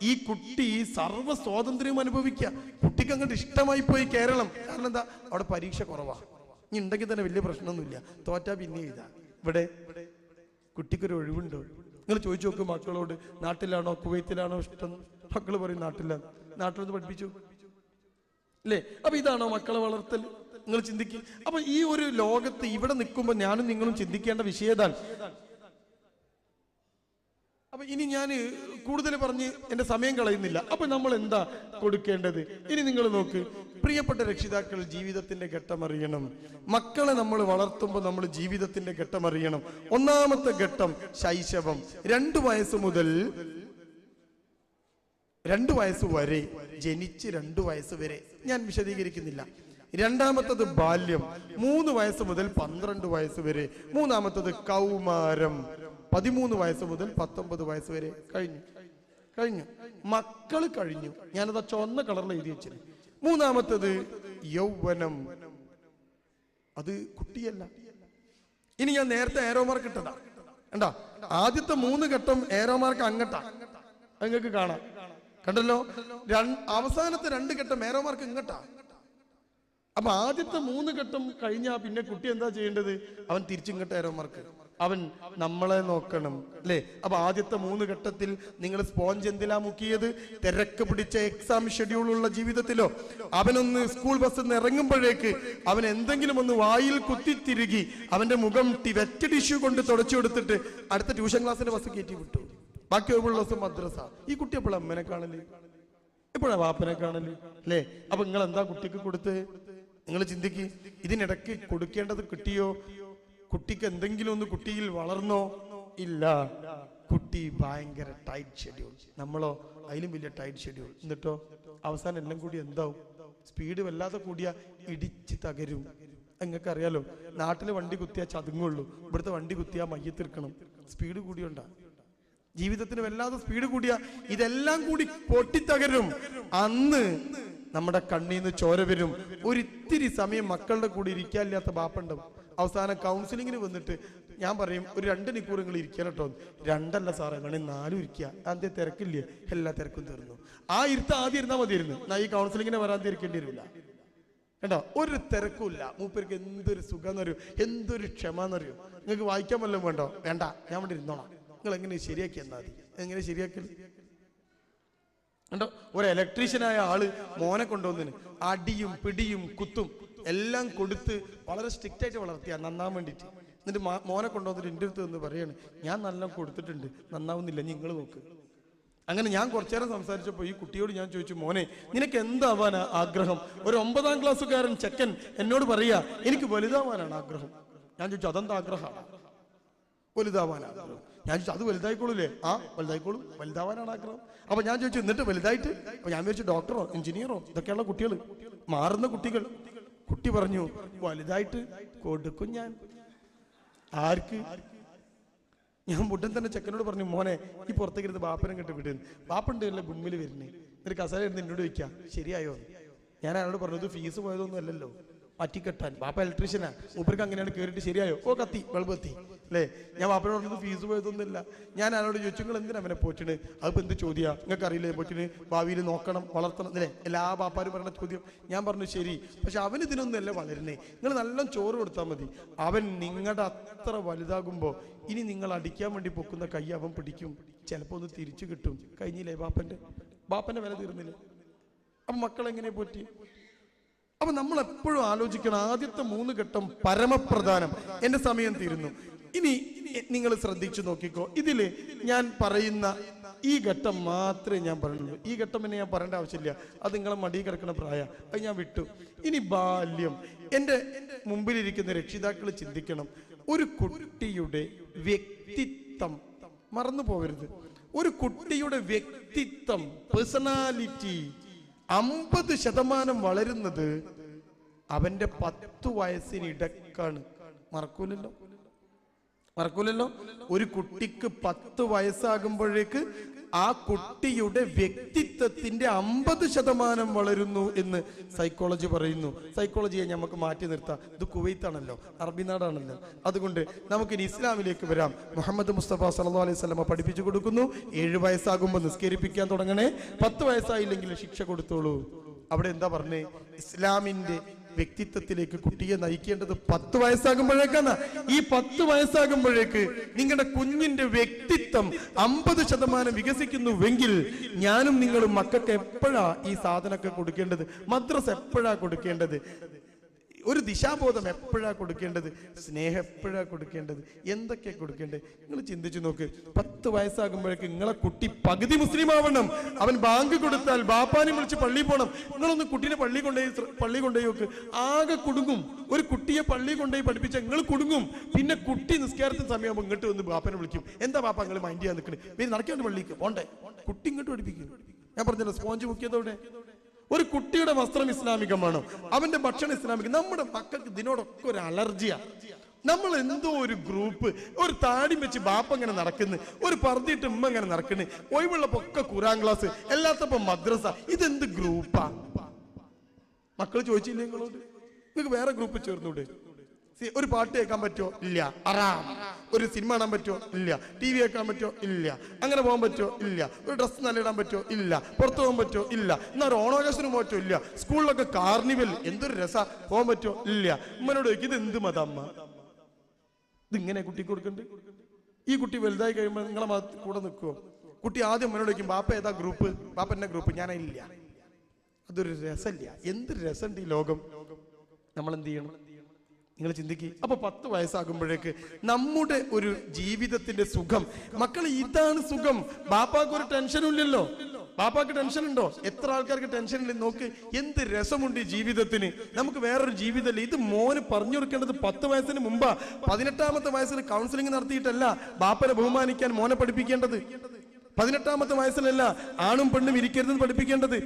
ഈ കുട്ടി സർവ്വ സ്വാതന്ത്ര്യം അനുഭവിക്കുക. കുട്ടിക്ക് അങ്ങോട്ട് ഇഷ്ടമായി പോയി കേരളം. കാരണം എന്താ? അവിടെ പരീക്ഷ കുറവാ. ഇനി ഉണ്ടെങ്കിൽ തന്നെ വലിയ പ്രശ്നമൊന്നുമില്ല, തോറ്റാ പിന്നെ ഇതാ. ഇവിടെ കുട്ടിക്കൊരു ഒഴിവുണ്ടോ? നിങ്ങൾ ചോദിച്ചു നോക്കും മക്കളോട്, നാട്ടിലാണോ കുവൈത്തിലാണോ ഇഷ്ടം? മക്കൾ പറയും നാട്ടിലാണ്. നാട്ടിലൊന്ന് പഠിപ്പിച്ചു അല്ലേ? അപ്പൊ ഇതാണോ മക്കളെ വളർത്തൽ? നിങ്ങൾ ചിന്തിക്കും. അപ്പൊ ഈ ഒരു ലോകത്ത് ഇവിടെ നിൽക്കുമ്പോൾ ഞാനും നിങ്ങളും ചിന്തിക്കേണ്ട വിഷയം ഏതാണ്? അപ്പൊ ഇനി ഞാൻ കൂടുതൽ പറഞ്ഞ് എന്റെ സമയം കളയുന്നില്ല. അപ്പൊ നമ്മൾ എന്താ കൊടുക്കേണ്ടത്? ഇനി നിങ്ങൾ നോക്ക്, പ്രിയപ്പെട്ട രക്ഷിതാക്കൾ, ജീവിതത്തിന്റെ ഘട്ടം അറിയണം. മക്കളെ നമ്മൾ വളർത്തുമ്പോൾ നമ്മൾ ജീവിതത്തിന്റെ ഘട്ടം അറിയണം. ഒന്നാമത്തെ ഘട്ടം ശൈശവം. 2 വയസ്സ് മുതൽ 2 വയസ്സ് വരെ, ജനിച്ച് 2 വയസ്സ് വരെ ഞാൻ വിശദീകരിക്കുന്നില്ല. രണ്ടാമത്തത് ബാല്യം, 3 വയസ്സ് മുതൽ 12 വയസ്സ് വരെ. മൂന്നാമത്തത് കൗമാരം, 13 വയസ്സ് മുതൽ 19 വയസ്സ് വരെ. കഴിഞ്ഞു മക്കൾ കഴിഞ്ഞു. ഞാനത് ചുവന്ന കളറിൽ എഴുതി വെച്ചത്. മൂന്നാമത്തത് യൗവനം, അത് കുട്ടിയല്ല. ഇനി ഞാൻ നേരത്തെ ഏരോ മാർക്ക് ഇട്ടതാ, കണ്ടാ? ആദ്യത്തെ 3 ഘട്ടം ഏരോ മാർക്ക് അങ്ങട്ടാ, നിങ്ങൾക്ക് കാണാം. കണ്ടല്ലോ, അവസാനത്തെ 2 ഘട്ടം മേരോമാർക്ക് ഇങ്ങട്ടാ. അപ്പൊ ആദ്യത്തെ 3 ഘട്ടം കഴിഞ്ഞാ പിന്നെ കുട്ടി എന്താ ചെയ്യേണ്ടത്? അവൻ തിരിച്ചിങ്ങോട്ട് ഏരോമാർക്ക്, അവൻ നമ്മളെ നോക്കണം അല്ലേ? അപ്പൊ ആദ്യത്തെ 3 ഘട്ടത്തിൽ നിങ്ങൾ സ്പോഞ്ച് എന്തിലാ മുക്കിയത്? തിരക്ക് പിടിച്ച എക്സാം ഷെഡ്യൂളുള്ള ജീവിതത്തിലോ അവനൊന്ന് സ്കൂൾ ബസ്സിൽ നിന്ന് ഇറങ്ങുമ്പോഴേക്ക് അവൻ എന്തെങ്കിലും ഒന്ന് വായിൽ കുത്തിത്തിരുകി അവന്റെ മുഖം വെറ്റ് ടിഷ്യൂ കൊണ്ട് തുടച്ചു കൊടുത്തിട്ട് അടുത്ത ട്യൂഷൻ ക്ലാസ്സിന്റെ ബസ് കയറ്റി വിട്ടു. ബാക്കി ഒരുപാട് ദിവസം മദ്രസ. ഈ കുട്ടി എപ്പോഴും അമ്മനെ കാണല്, എപ്പോഴാ വാപ്പനെ കാണല് അല്ലേ? അപ്പൊ നിങ്ങൾ എന്താ കുട്ടിക്ക് കൊടുത്ത്? നിങ്ങൾ ചിന്തിക്ക്. ഇതിനിടയ്ക്ക് കൊടുക്കേണ്ടത് കിട്ടിയോ? കുട്ടിക്ക് എന്തെങ്കിലും ഒന്ന് കുട്ടിയിൽ വളർന്നോ? ഇല്ല. കുട്ടി ഭയങ്കര ടൈറ്റ് ഷെഡ്യൂൾ, നമ്മളോ അതിലും വലിയ ടൈറ്റ് ഷെഡ്യൂൾ. എന്നിട്ടോ അവസാനം എല്ലാം കൂടി എന്താവും? സ്പീഡ് വല്ലാതെ കൂടിയാ ഇടിച്ച് തകരും. നിങ്ങൾക്ക് അറിയാലോ, നാട്ടിലെ വണ്ടി കുത്തിയാ ചതുങ്ങുള്ളൂ, ഇവിടുത്തെ വണ്ടി കുത്തിയാ മയ്യത്തിരിക്കണം. സ്പീഡ് കൂടിയോണ്ടാ. ജീവിതത്തിന് വല്ലാതെ സ്പീഡ് കൂടിയാ ഇതെല്ലാം കൂടി പൊട്ടിത്തകരും. അന്ന് നമ്മുടെ കണ്ണീന്ന് ചോര വരും. ഒരിത്തിരി സമയം മക്കളുടെ കൂടി ഇരിക്കാനില്ലാത്ത ബാപ്പുണ്ടാവും. അവസാനം കൗൺസിലിങ്ങിന് വന്നിട്ട് ഞാൻ പറയും, ഒരു 2 മണിക്കൂർ നിങ്ങൾ ഇരിക്കാൻ കേട്ടോ. 2 അല്ല സാറേ, വേണേ 4 ഇരിക്കുക. അതിന്റെ തിരക്കില്ലേ? എല്ലാ തിരക്കും തീർന്നു. ആ ഇരുത്ത ആദ്യം ഇരുന്നാൽ മതിയായിരുന്നു. ഈ കൗൺസിലിങ്ങിനെ വരാൻ തിരിക്കേണ്ടി വരില്ല കേട്ടോ. ഒരു തിരക്കുമില്ല. മൂപ്പർക്ക് എന്തൊരു സുഖമെന്നറിയോ, എന്തൊരു ക്ഷമന്നറിയോ. നിങ്ങൾക്ക് വായിക്കാൻ വല്ലതും വേണ്ടോ? വേണ്ട, ഞാൻ ഇവിടെ ഇരുന്നോളാം. നിങ്ങൾ എങ്ങനെ ശരിയാക്കി എന്നാൽ മതി. എങ്ങനെ ശരിയാക്കല് കണ്ടോ? ഒരു ഇലക്ട്രീഷ്യനായ ആള് മോനെ കൊണ്ടുവന്നതിന് അടിയും പിടിയും കുത്തും എല്ലാം കൊടുത്ത് വളരെ സ്ട്രിക്റ്റ് ആയിട്ട് വളർത്തിയ നന്നാൻ വേണ്ടിയിട്ട്. എന്നിട്ട് മോനെ കൊണ്ടുവന്നിട്ട് എൻ്റെ അടുത്ത് നിന്ന് പറയാണ്, ഞാൻ നല്ല കൊടുത്തിട്ടുണ്ട്, നന്നാവുന്നില്ല, നിങ്ങൾ നോക്ക്. അങ്ങനെ ഞാൻ കുറച്ചു നേരം സംസാരിച്ചപ്പോൾ ഈ കുട്ടിയോട് ഞാൻ ചോദിച്ചു, മോനെ നിനക്ക് എന്താവാനാ ആഗ്രഹം? ഒരു 9ാം ക്ലാസ്സുകാരൻ ചെക്കൻ എന്നോട് പറയാ, എനിക്ക് വലുതാവാനാണ് ആഗ്രഹം. ഞാൻ ചോദിച്ചു, അതെന്താ ആഗ്രഹമാണ്? വലുതാവാനാണ് ആഗ്രഹം. ഞാൻ ചോദിച്ചു, അത് വലുതായിക്കോളൂല്ലേ? ആ വലുതായിക്കോളും, വലുതാവാനാണ് ആഗ്രഹം. അപ്പൊ ഞാൻ ചോദിച്ചു, എന്നിട്ട് വലുതായിട്ട്? അപ്പൊ ഞാൻ വിചാരിച്ചു ഡോക്ടറോ എഞ്ചിനീയറോ ഇതൊക്കെയുള്ള കുട്ടികൾ, മാറുന്ന കുട്ടികൾ. കുട്ടി പറഞ്ഞു, വലുതായിട്ട് കൊടുക്കും ഞാൻ. ആർക്ക്? ഞാൻ ഉടൻ തന്നെ ചെക്കനോട് പറഞ്ഞു, മോനെ ഈ പുറത്തേക്ക് ഇരുന്ന് ബാപ്പനെ കെട്ട് വിടുന്നു. ബാപ്പുണ്ട് അല്ലേ ഗുമ്മിൽ വരുന്നേ, ഒരു കസേര ഇരുന്ന് എന്നോട് ചോദിക്കാം ശരിയായോ? ഞാൻ അയാളോട് പറഞ്ഞത് ഫീസ് പോയതൊന്നും അല്ലല്ലോ, മാറ്റിക്കെട്ടാൻ. ബാപ്പ ഇലക്ട്രീഷ്യനാ, മൂപ്പർക്ക് അങ്ങനെയാണ് കയറിയിട്ട് ശരിയായോ? ഓ കത്തി, ബൾബ് കത്തി അല്ലേ? ഞാൻ ബാപ്പനോട് പറഞ്ഞത് ഫീസ് പോയതൊന്നുമില്ല. ഞാൻ അയാളോട് ചോദിച്ചു, നിങ്ങൾ എന്തിനാ അവനെ പോറ്റിന്? അതിപ്പോൾ എന്ത് ചോദ്യാ? നിങ്ങൾക്ക് അറിയില്ലേ പോറ്റിന് ഭാവിയിൽ നോക്കണം, വളർത്തണം അല്ലേ? എല്ലാ ബാപ്പാരും പറഞ്ഞ ചോദ്യം. ഞാൻ പറഞ്ഞു ശരി, പക്ഷെ അവൻ ഇതിനൊന്നുമല്ല വളരുന്നേ. നിങ്ങൾ നല്ല ചോറ് കൊടുത്താൽ മതി. അവൻ നിങ്ങളുടെ അത്ര വലുതാകുമ്പോൾ ഇനി നിങ്ങൾ അടിക്കാൻ വേണ്ടി പൊക്കുന്ന കൈ അവൻ പിടിക്കും, ചിലപ്പോൾ ഒന്ന് തിരിച്ചു കിട്ടും. കഴിഞ്ഞില്ലേ ബാപ്പന്റെ വില തീർന്നില്ലേ? അപ്പം മക്കളെങ്ങനെ പോറ്റി? അപ്പൊ നമ്മൾ എപ്പോഴും ആലോചിക്കണം, ആദ്യത്തെ 3 ഘട്ടം പരമപ്രധാനം. എന്റെ സമയം തീരുന്നു. ഇനി നിങ്ങൾ ശ്രദ്ധിച്ചു നോക്കിക്കോ. ഇതില് ഞാൻ പറയുന്ന ഈ ഘട്ടം മാത്രമേ ഞാൻ പറയുള്ളൂ. ഈ ഘട്ടം പിന്നെ ഞാൻ പറയേണ്ട ആവശ്യമില്ല, അത് നിങ്ങളെ മടി കിടക്കുന്ന പ്രായം, അത് ഞാൻ വിട്ടു. ഇനി ബാല്യം. എൻ്റെ മുമ്പിലിരിക്കുന്ന രക്ഷിതാക്കൾ ചിന്തിക്കണം, ഒരു കുട്ടിയുടെ വ്യക്തിത്വം മറന്നു പോകരുത്. ഒരു കുട്ടിയുടെ വ്യക്തിത്വം, പേഴ്സണാലിറ്റി 50% വളരുന്നത് അവന്റെ 10 വയസ്സിനിടക്കാണ്. മറക്കൂലല്ലോ? ഒരു കുട്ടിക്ക് 10 വയസ്സാകുമ്പോഴേക്ക് ആ കുട്ടിയുടെ വ്യക്തിത്വത്തിന്റെ 50% വളരുന്നു എന്ന് സൈക്കോളജി പറയുന്നു. സൈക്കോളജിയെ നമുക്ക് മാറ്റി നിർത്താം. ഇത് കുവൈത്താണല്ലോ, അറബി നാടാണല്ലോ. അതുകൊണ്ട് നമുക്കിനി ഇസ്ലാമിലേക്ക് വരാം. മുഹമ്മദ് മുസ്തഫ സല്ലല്ലാഹു അലൈഹി വസല്ലം പഠിപ്പിച്ചു കൊടുക്കുന്നു, 7 വയസ്സാകുമ്പോൾ നിസ്കരിപ്പിക്കാൻ തുടങ്ങണേ, 10 വയസ്സായില്ലെങ്കിൽ ശിക്ഷ കൊടുത്തോളൂ. അവിടെ എന്താ പറഞ്ഞേ? ഇസ്ലാമിന്റെ വ്യക്തിത്വത്തിലേക്ക് കുട്ടിയെ നയിക്കേണ്ടത് 10 വയസ്സാകുമ്പോഴേക്കാണ്. ഈ 10 വയസ്സാകുമ്പോഴേക്ക് നിങ്ങളുടെ കുഞ്ഞിന്റെ വ്യക്തിത്വം 50% വികസിക്കുന്നുവെങ്കിൽ ഞാനും നിങ്ങളും മക്കൾക്ക് എപ്പോഴാ ഈ സാധനമൊക്കെ കൊടുക്കേണ്ടത്? മദ്രസ എപ്പോഴാ കൊടുക്കേണ്ടത്? ഒരു ദിശാബോധം എപ്പോഴാ കൊടുക്കേണ്ടത്? സ്നേഹം എപ്പോഴാ കൊടുക്കേണ്ടത്? എന്തൊക്കെയാ കൊടുക്കേണ്ടത്? നിങ്ങൾ ചിന്തിച്ചു നോക്ക്. 10 വയസ്സാകുമ്പോഴേക്ക് നിങ്ങളെ കുട്ടി പകുതി മുസ്ലിം ആവണം. അവൻ ബാങ്ക് കൊടുത്താൽ ബാപ്പാനെ വിളിച്ച് പള്ളിയിൽ പോകണം. നിങ്ങളൊന്ന് കുട്ടീനെ പള്ളി കൊണ്ടുപോയി നോക്ക്, ആകെ കുടുങ്ങും. ഒരു കുട്ടിയെ പള്ളി കൊണ്ടുപോയി പഠിപ്പിച്ചാൽ നിങ്ങൾ കുടുങ്ങും. പിന്നെ കുട്ടി നിസ്കാരത്തിന് സമയമാകുമ്പോൾ ഇങ്ങോട്ട് വന്ന് ബാപ്പനെ വിളിക്കും, എന്താ ബാപ്പ നിങ്ങൾ മൈൻഡ് ചെയ്യാൻ നിൽക്കണേ, പിന്നെ നടക്കാണ്ട് പള്ളിക്ക് പോണ്ടേ? കുട്ടി ഇങ്ങോട്ട് പഠിപ്പിക്കും. ഞാൻ പറഞ്ഞല്ലോ സ്പോഞ്ച് മുക്കിയതോടെ. ഒരു കുട്ടിയുടെ വസ്ത്രം ഇസ്ലാമികമാണോ? അവന്റെ ഭക്ഷണം ഇസ്ലാമികം. നമ്മുടെ മക്കൾക്ക് ഇതിനോടൊക്കെ ഒരു അലർജിയാണ്. നമ്മൾ എന്തോ ഒരു ഗ്രൂപ്പ്, ഒരു താടി വെച്ച് ബാപ്പ ഇങ്ങനെ നടക്കുന്നു, ഒരു പർദ്ദയിട്ട് ഉമ്മ ഇങ്ങനെ നടക്കുന്നു, ഒഴിവുള്ളപ്പൊക്കെ ഖുറാൻ ക്ലാസ്, എല്ലാത്തപ്പം മദ്രസ. ഇതെന്ത് ഗ്രൂപ്പാ? മക്കൾ ചോദിച്ചില്ലേ നിങ്ങളോട്? നിങ്ങൾക്ക് വേറെ ഗ്രൂപ്പ് ചേർന്നൂടെ? ഒരു പാട്ട് കേൾക്കാൻ പറ്റുമോ? ഇല്ല. അറാം. ഒരു സിനിമ കാണാൻ പറ്റുമോ? ഇല്ല. TV കേൾക്കാൻ പറ്റുമോ? ഇല്ല. അങ്ങനെ പോകാൻ പറ്റുമോ? ഇല്ല. ഒരു ഡ്രസ്സ് നല്ല ഇടാൻ പറ്റുമോ? ഇല്ല. പുറത്തു പോകാൻ പറ്റുമോ? ഇല്ല. എന്നാൽ ഒരു ഓണാഘോഷത്തിന് പോകാൻ പറ്റുമോ? ഇല്ല. സ്കൂളിലൊക്കെ കാർണിവൽ എന്തൊരു രസാ, പോകാൻ പറ്റുമോ? ഇല്ല. ഉമ്മനോട് ചോദിക്കും, ഇത് എന്ത് മതം അമ്മ? ഇതിങ്ങനെ കുട്ടിക്ക് കൊടുക്കണ്ട്? ഈ കുട്ടി വലുതായി കഴിയുമ്പോൾ നിങ്ങളെ കൂടെ നിൽക്കുമോ? കുട്ടി ആദ്യം ഉമ്മനോട് ചോദിക്കും, ബാപ്പ ഏതാ ഗ്രൂപ്പ്? ബാപ്പ എന്നെ ഗ്രൂപ്പ്. ഞാനില്ല. അതൊരു രസമില്ല. എന്തൊരു രസമുണ്ട് ഈ ലോകം. നമ്മൾ എന്ത് ചെയ്യണം? നിങ്ങൾ ചിന്തിക്കുക. അപ്പൊ 10 വയസ്സാകുമ്പോഴേക്ക് നമ്മുടെ ഒരു ജീവിതത്തിന്റെ സുഖം, മക്കൾ ഇതാണ് സുഖം. ബാപ്പാക്ക് ഒരു ടെൻഷനും ഇല്ലല്ലോ. ബാപ്പാക്ക് ടെൻഷൻ ഉണ്ടോ? എത്ര ആൾക്കാർക്ക് ടെൻഷൻ ഇല്ല. നോക്ക്, എന്ത് രസമുണ്ട് ഈ ജീവിതത്തിന്. നമുക്ക് വേറൊരു ജീവിതമല്ലേ ഇത്. മോന് പറഞ്ഞു കൊടുക്കേണ്ടത് 10 വയസ്സിന് മുമ്പാ. 18ാമത്തെ വയസ്സിൽ കൗൺസിലിംഗ് നടത്തിയിട്ടല്ല ബാപ്പനെ ബഹുമാനിക്കാൻ മോനെ പഠിപ്പിക്കേണ്ടത്. 18ാമത്തെ വയസ്സിലല്ല ആണും പെണ്ണും ഇരിക്കരുതെന്ന് പഠിപ്പിക്കേണ്ടത്.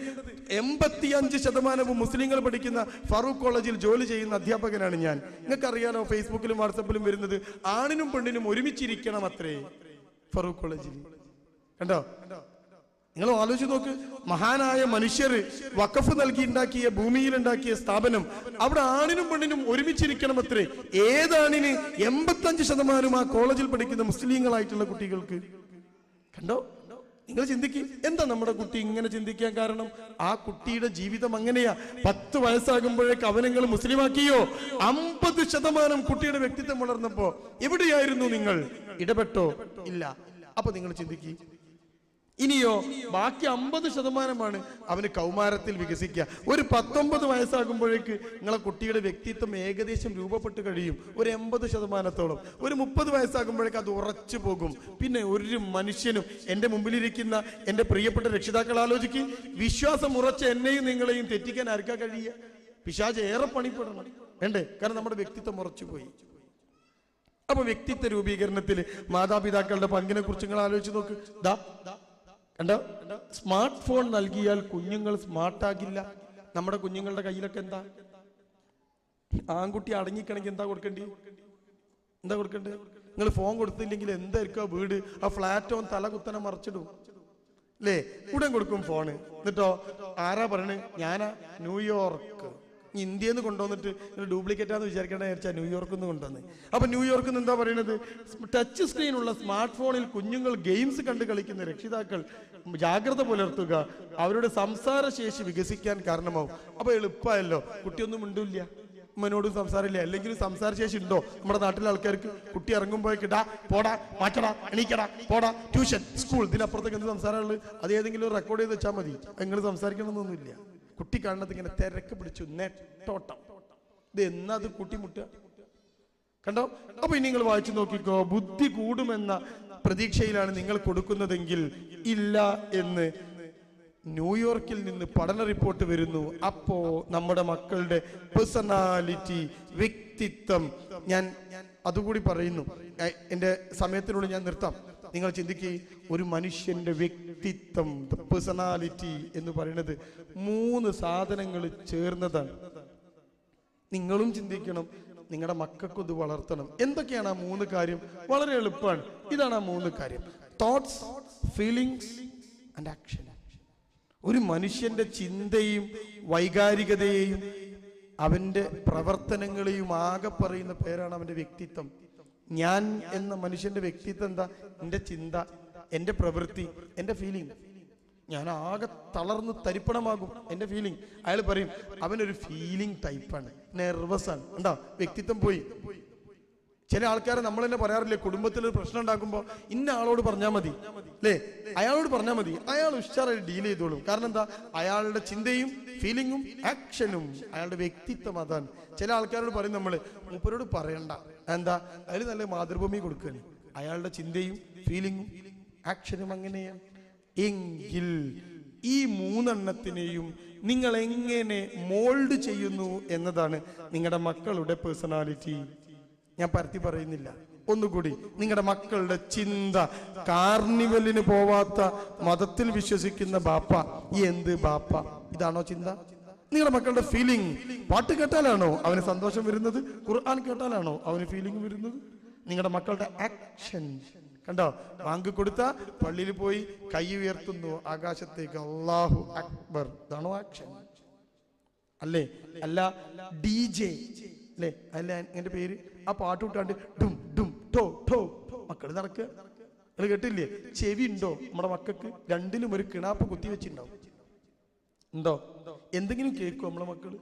85% മുസ്ലിങ്ങൾ പഠിക്കുന്ന ഫറൂഖ് കോളേജിൽ ജോലി ചെയ്യുന്ന അധ്യാപകനാണ് ഞാൻ. നിങ്ങൾക്കറിയാലോ, ഫേസ്ബുക്കിലും വാട്സപ്പിലും വരുന്നത് ആണിനും പെണ്ണിനും ഒരുമിച്ചിരിക്കണം അത്രേ ഫറൂഖ് കോളേജിൽ. കണ്ടോ? നിങ്ങൾ ആലോചിച്ച് നോക്ക്. മഹാനായ മനുഷ്യർ വഖഫ് നൽകി ഉണ്ടാക്കിയ, ഭൂമിയിൽ ഉണ്ടാക്കിയ സ്ഥാപനം, അവിടെ ആണിനും പെണ്ണിനും ഒരുമിച്ചിരിക്കണം അത്രേ. ഏതാണിന്? 85% ആ കോളേജിൽ പഠിക്കുന്ന മുസ്ലിങ്ങളായിട്ടുള്ള കുട്ടികൾക്ക്. കണ്ടോ? നിങ്ങൾ ചിന്തിക്കുക, എന്താ നമ്മുടെ കുട്ടി ഇങ്ങനെ ചിന്തിക്കാൻ കാരണം? ആ കുട്ടിയുടെ ജീവിതം അങ്ങനെയാ. 10 വയസ്സാകുമ്പോഴേക്ക് അവനങ്ങൾ മുസ്ലിമാക്കിയോ? 50% കുട്ടിയുടെ വ്യക്തിത്വം വളർന്നപ്പോ എവിടെയായിരുന്നു നിങ്ങൾ? ഇടപെട്ടോ? ഇല്ല. അപ്പൊ നിങ്ങൾ ചിന്തിക്കുക. ഇനിയോ ബാക്കി 50% അവന് കൗമാരത്തിൽ വികസിക്കുക. ഒരു 19 വയസ്സാകുമ്പോഴേക്ക് നിങ്ങളെ കുട്ടിയുടെ വ്യക്തിത്വം ഏകദേശം രൂപപ്പെട്ട് കഴിയും. ഒരു 80%. ഒരു 30 വയസ്സാകുമ്പോഴേക്ക് അത് ഉറച്ചു പോകും. പിന്നെ ഒരു മനുഷ്യനും, എൻ്റെ മുമ്പിലിരിക്കുന്ന എൻ്റെ പ്രിയപ്പെട്ട രക്ഷിതാക്കൾ ആലോചിക്കും, വിശ്വാസം ഉറച്ച എന്നെയും നിങ്ങളെയും തെറ്റിക്കാൻ ആർക്കാ കഴിയുക? പിശാച് ഏറെ പണിപ്പെടണം വേണ്ടേ? കാരണം നമ്മുടെ വ്യക്തിത്വം ഉറച്ചു പോയി. അപ്പൊ വ്യക്തിത്വ രൂപീകരണത്തിൽ മാതാപിതാക്കളുടെ പങ്കിനെ കുറിച്ച് നിങ്ങൾ ആലോചിച്ച് നോക്ക്. കണ്ടോ? സ്മാർട്ട് ഫോൺ നൽകിയാൽ കുഞ്ഞുങ്ങൾ സ്മാർട്ടാകില്ല. നമ്മുടെ കുഞ്ഞുങ്ങളുടെ കയ്യിലൊക്കെ എന്താ? ആൺകുട്ടി അടങ്ങിക്കണമെങ്കിൽ എന്താ കൊടുക്കേണ്ടി? എന്താ കൊടുക്കണ്ടേ? നിങ്ങൾ ഫോൺ കൊടുത്തില്ലെങ്കിൽ എന്തായിരിക്കും ആ വീട്? ആ ഫ്ലാറ്റ് ഓൻ തല കുത്തനെ മറിച്ചിടും അല്ലേ? ഉടൻ കൊടുക്കും ഫോണ്. എന്നിട്ടോ ആരാ പറയണേ? ഞാനാ ന്യൂയോർക്ക്. ഇന്ത്യയിൽ നിന്ന് കൊണ്ടുവന്നിട്ട് ഡ്യൂപ്ലിക്കേറ്റ് ആണെന്ന് വിചാരിക്കേണ്ട വിചാരിച്ചാൽ ന്യൂയോർക്കിൽ നിന്ന് കൊണ്ടുവന്ന്. അപ്പൊ ന്യൂയോർക്കിൽ നിന്ന് എന്താ പറയുന്നത്? ടച്ച് സ്ക്രീനുള്ള സ്മാർട്ട് ഫോണിൽ കുഞ്ഞുങ്ങൾ ഗെയിംസ് കണ്ട് കളിക്കുന്ന രക്ഷിതാക്കൾ ജാഗ്രത പുലർത്തുക. അവരുടെ സംസാരശേഷി വികസിക്കാൻ കാരണമാവും. അപ്പൊ എളുപ്പമല്ലോ, കുട്ടിയൊന്നും മിണ്ടില്ല, ഉമ്മനോടും സംസാരമില്ല. അല്ലെങ്കിൽ സംസാരശേഷി ഉണ്ടോ നമ്മുടെ നാട്ടിലെ ആൾക്കാർക്ക്? കുട്ടി ഇറങ്ങുമ്പോഴേക്ക് ഡാ പോടാ, മാറ്റടാ, എണീക്കടാ, പോടാ, ട്യൂഷൻ, സ്കൂൾ, ഇതിനപ്പുറത്തേക്ക് എന്ത് സംസാരമുള്ളത്? അത് ഏതെങ്കിലും റെക്കോർഡ് ചെയ്ത് വെച്ചാൽ മതി. നിങ്ങൾ സംസാരിക്കണമെന്നൊന്നുമില്ല. കുട്ടി കാണുന്നത് ഇങ്ങനെ തിരക്ക് പിടിച്ചു നെട്ടോട്ടം. ഇത് എന്നാ അത് കൂട്ടിമുട്ടുക? കണ്ടോ? അപ്പൊ ഇനി നിങ്ങൾ വായിച്ചു നോക്കിക്കോ. ബുദ്ധി കൂടുമെന്ന പ്രതീക്ഷയിലാണ് നിങ്ങൾ കൊടുക്കുന്നതെങ്കിൽ ഇല്ല എന്ന് ന്യൂയോർക്കിൽ നിന്ന് പഠന റിപ്പോർട്ട് വരുന്നു. അപ്പോ നമ്മുടെ മക്കളുടെ പേഴ്സണാലിറ്റി, വ്യക്തിത്വം, ഞാൻ അതുകൂടി പറയുന്നു, എൻ്റെ സമയത്തിനുള്ളിൽ ഞാൻ നിർത്താം. നിങ്ങൾ ചിന്തിക്കുക, ഒരു മനുഷ്യന്റെ വ്യക്തിത്വം, പേഴ്സണാലിറ്റി എന്ന് പറയുന്നത് 3 സാധനങ്ങൾ ചേർന്നതാണ്. നിങ്ങളും ചിന്തിക്കണം, നിങ്ങളുടെ മക്കൾക്കും ഇത് വളർത്തണം. എന്തൊക്കെയാണ് ആ 3 കാര്യം? വളരെ എളുപ്പമാണ്. ഇതാണ് ആ 3 കാര്യം: തോട്ട്സ്, ഫീലിങ്സ് ആൻഡ് ആക്ഷൻ. ഒരു മനുഷ്യന്റെ ചിന്തയും വൈകാരികതയെയും അവന്റെ പ്രവർത്തനങ്ങളെയും ആകെ പറയുന്ന പേരാണ് അവന്റെ വ്യക്തിത്വം. ഞാൻ എന്ന മനുഷ്യന്റെ വ്യക്തിത്വം എന്താ? എൻ്റെ ചിന്ത, എൻ്റെ പ്രവൃത്തി, എൻ്റെ ഫീലിംഗ്. ഞാൻ ആകെ തളർന്ന് തരിപ്പണമാകും എൻ്റെ ഫീലിംഗ്. അയാൾ പറയും അവനൊരു ഫീലിംഗ് ടൈപ്പാണ്, നെർവസ് ആണ്. എന്താ? വ്യക്തിത്വം പോയി. ചില ആൾക്കാരെ നമ്മൾ തന്നെ പറയാറില്ലേ, കുടുംബത്തിൽ ഒരു പ്രശ്നം ഉണ്ടാക്കുമ്പോൾ ഇന്ന ആളോട് പറഞ്ഞാൽ മതി അല്ലേ, അയാളോട് പറഞ്ഞാൽ മതി, അയാൾ ഉഷാറായി ഡീൽ ചെയ്തോളും. കാരണം എന്താ? അയാളുടെ ചിന്തയും ഫീലിങ്ങും ആക്ഷനും, അയാളുടെ വ്യക്തിത്വം അതാണ്. ചില ആൾക്കാരോട് പറയും നമ്മൾ, മൂപ്പരോട് പറയണ്ട. എന്താ? അതിൽ നല്ല മാതൃഭൂമി കൊടുക്കുകയാണ്. അയാളുടെ ചിന്തയും ഫീലിങ്ങും ആക്ഷനും അങ്ങനെയാണ്. എങ്കിൽ ഈ 3 എണ്ണത്തിനെയും നിങ്ങൾ എങ്ങനെ മോൾഡ് ചെയ്യുന്നു എന്നതാണ് നിങ്ങളുടെ മക്കളുടെ പേഴ്സണാലിറ്റി. ഞാൻ പരത്തി പറയുന്നില്ല, ഒന്നുകൂടി. നിങ്ങളുടെ മക്കളുടെ ചിന്ത. കാർണിവലിന് പോവാത്ത, മതത്തിൽ വിശ്വസിക്കുന്ന ബാപ്പ, എന്ത് ബാപ്പ? ഇതാണോ ചിന്ത? നിങ്ങളുടെ മക്കളുടെ ഫീലിംഗ്. പാട്ട് കേട്ടാലാണോ അവന് സന്തോഷം വരുന്നത്? ഖുർആൻ കേട്ടാലാണോ അവന് ഫീലിംഗ് വരുന്നത്? നിങ്ങളുടെ മക്കളുടെ ആക്ഷൻ കണ്ടോ? ബാങ്ക് കൊടുത്ത പള്ളിയിൽ പോയി കൈ ഉയർത്തുന്നു ആകാശത്തേക്ക്, അല്ലാഹു അക്ബർ. ഇതാണോ ആക്ഷൻ? അല്ലേ? അല്ല DJ അല്ലേ? അല്ല എന്റെ പേര് ആ പാട്ട് വിട്ടാണ്ട് ഡും ഡും ടോ ടോ മക്കള് നടക്കുക. നിങ്ങൾ കേട്ടില്ലേ? ചെവി ഉണ്ടോ നമ്മുടെ മക്കൾക്ക്? രണ്ടിലും ഒരു കിണാപ്പ് കുത്തി വെച്ചിട്ടുണ്ടാവും. ഉണ്ടോ? എന്തെങ്കിലും കേൾക്കും നമ്മളെ മക്കള്?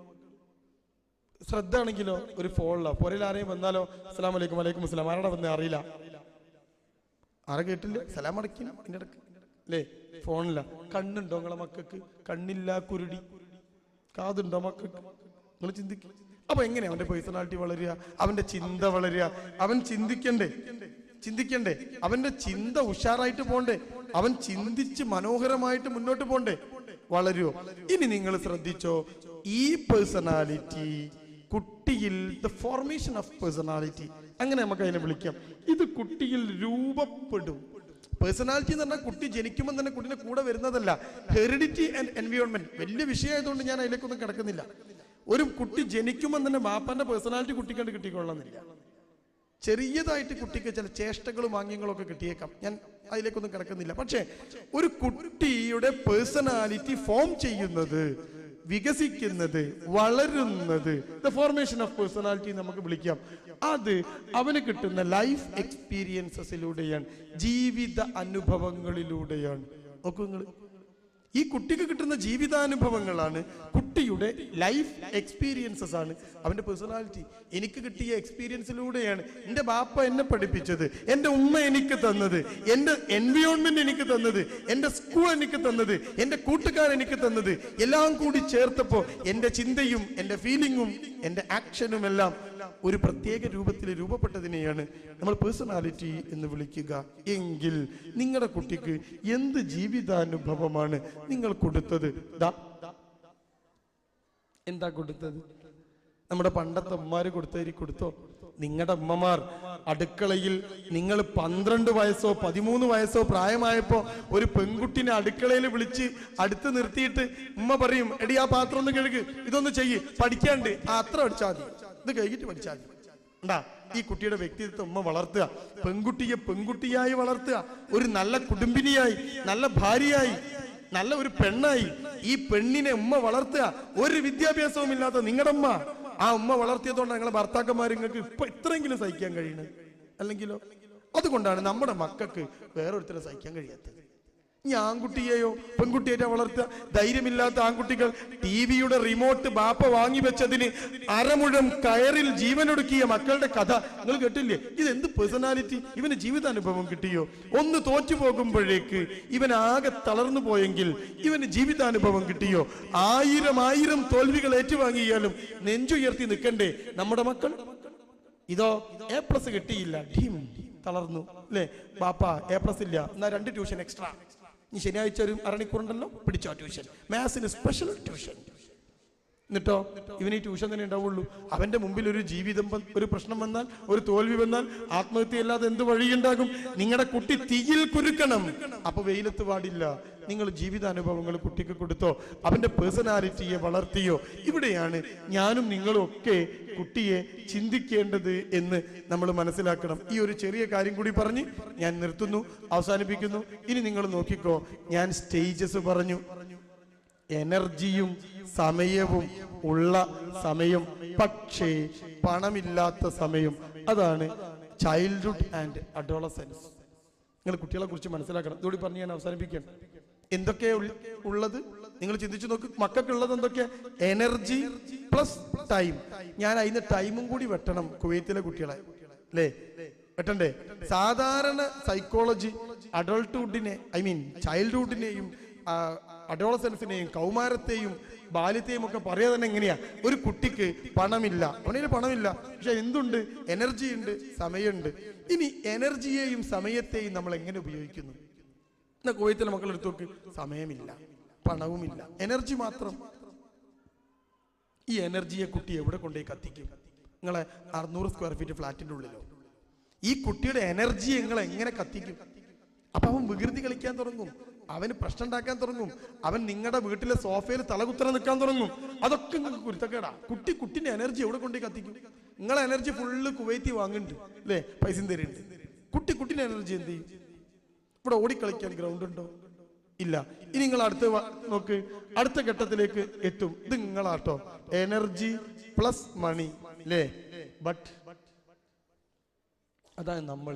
ശ്രദ്ധ ആണെങ്കിലോ ഒരു ഫോണിലോ പുരയിൽ ആരെയും വന്നാലോ അസ്സലാമു അലൈക്കും വലൈക്കും അസ്സലാം, ആരാടെ വന്നേ അറിയില്ല, ആരെ കേട്ടില്ല, സലാം അടയ്ക്കും ഇതിന്റെ ഇടക്ക് അല്ലേ? ഫോണില്ല. കണ്ണുണ്ടോ നിങ്ങളെ മക്കൾക്ക്? കണ്ണില്ല കുരുടി. കാതുണ്ടോ മക്കൾക്ക്? നിങ്ങൾ ചിന്തിക്കും. അപ്പൊ എങ്ങനെ അവന്റെ പേഴ്സണാലിറ്റി വളരുക? അവന്റെ ചിന്ത വളരുക? അവൻ ചിന്തിക്കണ്ടേ? അവന്റെ ചിന്ത ഉഷാറായിട്ട് പോണ്ടേ? അവൻ ചിന്തിച്ച് മനോഹരമായിട്ട് മുന്നോട്ട് പോണ്ടേ? വളരുവോ? ഇനി നിങ്ങൾ ശ്രദ്ധിച്ചോ, ഈ പേഴ്സണാലിറ്റി കുട്ടിയിൽ, ദ ഫോർമേഷൻ ഓഫ് പേഴ്സണാലിറ്റി അങ്ങനെ നമുക്ക് അതിനെ വിളിക്കാം. ഇത് കുട്ടിയിൽ രൂപപ്പെടും. പേഴ്സണാലിറ്റി എന്ന് പറഞ്ഞാൽ കുട്ടി ജനിക്കുമ്പോൾ തന്നെ കുട്ടിയുടെ കൂടെ വരുന്നതല്ല. ഹെറിഡിറ്റി ആൻഡ് എൻവയോൺമെന്റ് വലിയ വിഷയമായതുകൊണ്ട് ഞാൻ അതിലേക്കൊന്നും കിടക്കുന്നില്ല. ഒരു കുട്ടി ജനിക്കുമ്പോൾ തന്നെ ബാപ്പന്റെ പേഴ്സണാലിറ്റി കുട്ടിക്കണ്ട് കിട്ടിക്കൊള്ളണമെന്നില്ല. ചെറിയതായിട്ട് കുട്ടിക്ക് ചില ചേഷ്ടകളും ആംഗ്യങ്ങളും ഒക്കെ കിട്ടിയേക്കാം. ഞാൻ അതിലേക്കൊന്നും കിടക്കുന്നില്ല. പക്ഷേ ഒരു കുട്ടിയുടെ പേഴ്സണാലിറ്റി ഫോം ചെയ്യുന്നത്, വികസിക്കുന്നത്, വളരുന്നത്, ദ ഫോർമേഷൻ ഓഫ് പേഴ്സണാലിറ്റി നമുക്ക് വിളിക്കാം. അത് അവന് കിട്ടുന്ന ലൈഫ് എക്സ്പീരിയൻസസിലൂടെയാണ്, ജീവിത അനുഭവങ്ങളിലൂടെയാണ്. നോക്കൂ നിങ്ങൾ, ഈ കുട്ടിക്ക് കിട്ടുന്ന ജീവിതാനുഭവങ്ങളാണ് കുട്ടിയുടെ ലൈഫ് എക്സ്പീരിയൻസസ് ആണ് അവന്റെ പേഴ്സണാലിറ്റി. എനിക്ക് കിട്ടിയ എക്സ്പീരിയൻസിലൂടെയാണ് എൻ്റെ ബാപ്പ എന്നെ പഠിപ്പിച്ചത്, എൻ്റെ ഉമ്മ എനിക്ക് തന്നത്, എൻ്റെ എൻവയോൺമെന്റ് എനിക്ക് തന്നത്, എൻ്റെ സ്കൂൾ എനിക്ക് തന്നത്, എൻ്റെ കൂട്ടുകാർ എനിക്ക് തന്നത്, എല്ലാം കൂടി ചേർത്തപ്പോൾ എൻ്റെ ചിന്തയും എൻ്റെ ഫീലിംഗും എൻ്റെ ആക്ഷനും എല്ലാം ഒരു പ്രത്യേക രൂപത്തിൽ രൂപപ്പെട്ടതിനെയാണ് നമ്മൾ പേഴ്സണാലിറ്റി എന്ന് വിളിക്കുക. എങ്കിൽ നിങ്ങളുടെ കുട്ടിക്ക് എന്ത് ജീവിതാനുഭവമാണ് നിങ്ങൾ കൊടുത്തത്? എന്താ കൊടുത്തത്? നമ്മുടെ പണ്ടത്തെ അമ്മമാര് കൊടുത്തോ? നിങ്ങളുടെ അമ്മമാർ അടുക്കളയിൽ നിങ്ങൾ 12 വയസ്സോ 13 വയസ്സോ പ്രായമായപ്പോ ഒരു പെൺകുട്ടിനെ അടുക്കളയിൽ വിളിച്ച് അടുത്ത് നിർത്തിയിട്ട് ഉമ്മ പറയും, എടി ആ പാത്രം ഒന്ന് കഴുകു, ഇതൊന്ന് ചെയ്യ്, പഠിക്കാണ്ട് അത്ര പഠിച്ചാൽ മതി, ഇത് കഴിഞ്ഞിട്ട് പഠിച്ചാൽ മതി. ഉണ്ടാ ഈ കുട്ടിയുടെ വ്യക്തിത്വം ഉമ്മ വളർത്തുക, പെൺകുട്ടിയെ പെൺകുട്ടിയായി വളർത്തുക, ഒരു നല്ല കുടുംബിനിയായി, നല്ല ഭാര്യയായി, നല്ല ഒരു പെണ്ണായി ഈ പെണ്ണിനെ ഉമ്മ വളർത്തുക. ഒരു വിദ്യാഭ്യാസവും ഇല്ലാത്ത നിങ്ങളുടെ ഉമ്മ, ആ ഉമ്മ വളർത്തിയതുകൊണ്ടാണ് നിങ്ങളെ ഭർത്താക്കന്മാർ നിങ്ങൾക്ക് ഇപ്പൊ ഇത്രയെങ്കിലും സഹിക്കാൻ കഴിയുന്നത്. അല്ലെങ്കിലോ? അതുകൊണ്ടാണ് നമ്മുടെ മക്കൾക്ക് വേറൊരുത്തരെ സഹിക്കാൻ കഴിയാത്തത്. ഈ ആൺകുട്ടിയെയോ പെൺകുട്ടിയായിട്ടാ വളർത്തുക. ധൈര്യമില്ലാത്ത ആൺകുട്ടികൾ ടിവിയുടെ റിമോട്ട് ബാപ്പ വാങ്ങി വെച്ചതിന് അരമുഴം കയറിൽ ജീവനൊടുക്കിയ മക്കളുടെ കഥ നിങ്ങൾ കേട്ടില്ലേ? ഇതെന്ത് പേഴ്സണാലിറ്റി? ഇവന് ജീവിതാനുഭവം കിട്ടിയോ? ഒന്ന് തോറ്റു പോകുമ്പോഴേക്ക് ഇവൻ ആകെ തളർന്നു പോയെങ്കിൽ ഇവന് ജീവിതാനുഭവം കിട്ടിയോ? 1000 തോൽവികൾ ഏറ്റുവാങ്ങിയാലും നെഞ്ചുയർത്തി നിൽക്കണ്ടേ നമ്മുടെ മക്കൾ? ഇതോ A+ കിട്ടിയില്ല, ടീം തളർന്നു അല്ലേ? ബാപ്പ A+ ഇല്ല, എന്നാ 2 ട്യൂഷൻ എക്സ്ട്രാ. ഈ ശനിയാഴ്ച ഒരു അരണിക്കൂറുണ്ടല്ലോ, പിടിച്ചോ ട്യൂഷൻ, മാത്സിന് സ്പെഷ്യൽ ട്യൂഷൻ. എന്നിട്ടോ ഇവന് ഈ ട്യൂഷൻ തന്നെ ഉണ്ടാവുള്ളൂ. അവന്റെ മുമ്പിൽ ഒരു ജീവിതം, ഒരു പ്രശ്നം വന്നാൽ, ഒരു തോൽവി വന്നാൽ ആത്മഹത്യയല്ലാതെ എന്ത് വഴിയുണ്ടാകും? നിങ്ങളുടെ കുട്ടി തീയിൽ കുരുക്കണം, അപ്പൊ വെയിലത്ത് പാടില്ല. നിങ്ങൾ ജീവിതാനുഭവങ്ങൾ കുട്ടിക്ക് കൊടുത്തോ? അവന്റെ പേഴ്സണാലിറ്റിയെ വളർത്തിയോ? ഇവിടെയാണ് ഞാനും നിങ്ങളും ഒക്കെ കുട്ടിയെ ചിന്തിക്കേണ്ടത് എന്ന് നമ്മൾ മനസ്സിലാക്കണം. ഈ ഒരു ചെറിയ കാര്യം കൂടി പറഞ്ഞ് ഞാൻ നിർത്തുന്നു, അവസാനിപ്പിക്കുന്നു. ഇനി നിങ്ങൾ നോക്കിക്കോ, ഞാൻ സ്റ്റേജസ് പറഞ്ഞു. എനർജിയും സമയവും ഉള്ള സമയം, പക്ഷേ പണമില്ലാത്ത സമയം, അതാണ് ചൈൽഡ്ഹുഡ് ആൻഡ് അഡോളസൻസ്. നിങ്ങൾ കുട്ടികളെ കുറിച്ച് മനസ്സിലാക്കണം. ഇതോടെ പറഞ്ഞ് ഞാൻ അവസാനിപ്പിക്കാം. എന്തൊക്കെയാ ഉള്ളത് നിങ്ങൾ ചിന്തിച്ചു നോക്ക്. മക്കൾക്കുള്ളത് എന്തൊക്കെയാ? Energy plus time. ഞാൻ അതിന് ടൈമും കൂടി വെട്ടണം കുവൈത്തിലെ കുട്ടികളെ, അല്ലേ? വെട്ടണ്ടേ? സാധാരണ സൈക്കോളജി അഡൾട്ട്ഹുഡിനെ, ചൈൽഡ്ഹുഡിനെയും അഡോളസൻസിനെയും കൗമാരത്തെയും ബാല്യത്തെയും ഒക്കെ പറയാ തന്നെ എങ്ങനെയാ? ഒരു കുട്ടിക്ക് പണമില്ല, അവന് പണമില്ല, പക്ഷെ എന്തുണ്ട്? എനർജി ഉണ്ട്, സമയമുണ്ട്. ഇനി എനർജിയെയും സമയത്തെയും നമ്മൾ എങ്ങനെ ഉപയോഗിക്കുന്നു? എന്നാ കുവൈത്തിലെ മക്കൾ എടുത്തു നോക്ക്, സമയമില്ല, പണവുമില്ല, എനർജി മാത്രം. ഈ എനർജിയെ കുട്ടി എവിടെ കൊണ്ടുപോയി കത്തിക്കും? നിങ്ങളെ 600 സ്ക്വയർ ഫീറ്റ് ഫ്ലാറ്റിന്റെ ഉള്ളിലോ? ഈ കുട്ടിയുടെ എനർജി നിങ്ങൾ എങ്ങനെ കത്തിക്കും? അപ്പൊ അവൻ വികൃതി കളിക്കാൻ തുടങ്ങും, അവന് പ്രശ്നം ഉണ്ടാക്കാൻ തുടങ്ങും, അവൻ നിങ്ങളുടെ വീട്ടിലെ സോഫയിൽ തലകുത്തറ നിൽക്കാൻ തുടങ്ങും. അതൊക്കെ നിങ്ങൾക്ക് കുരുത്തക്കേടാ. കുട്ടിന്റെ എനർജി എവിടെ കൊണ്ടുപോയി കത്തിക്കും? നിങ്ങളെ എനർജി ഫുള്ള് കുവൈത്തി വാങ്ങുന്നുണ്ട് അല്ലേ, പൈസ തരുന്നുണ്ട്. കുട്ടിന്റെ എനർജി എന്ത് ചെയ്യും? ഇവിടെ ഓടിക്കളിക്കാൻ ഗ്രൗണ്ട് ഉണ്ടോ? ഇല്ല. ഇനി നിങ്ങൾ അടുത്ത നോക്ക്, അടുത്ത ഘട്ടത്തിലേക്ക് എത്തും. ഇത് നിങ്ങളാട്ടോ, എനർജി പ്ലസ് മണി. അല്ലേ? ബട്ട് അതാണ് നമ്മൾ.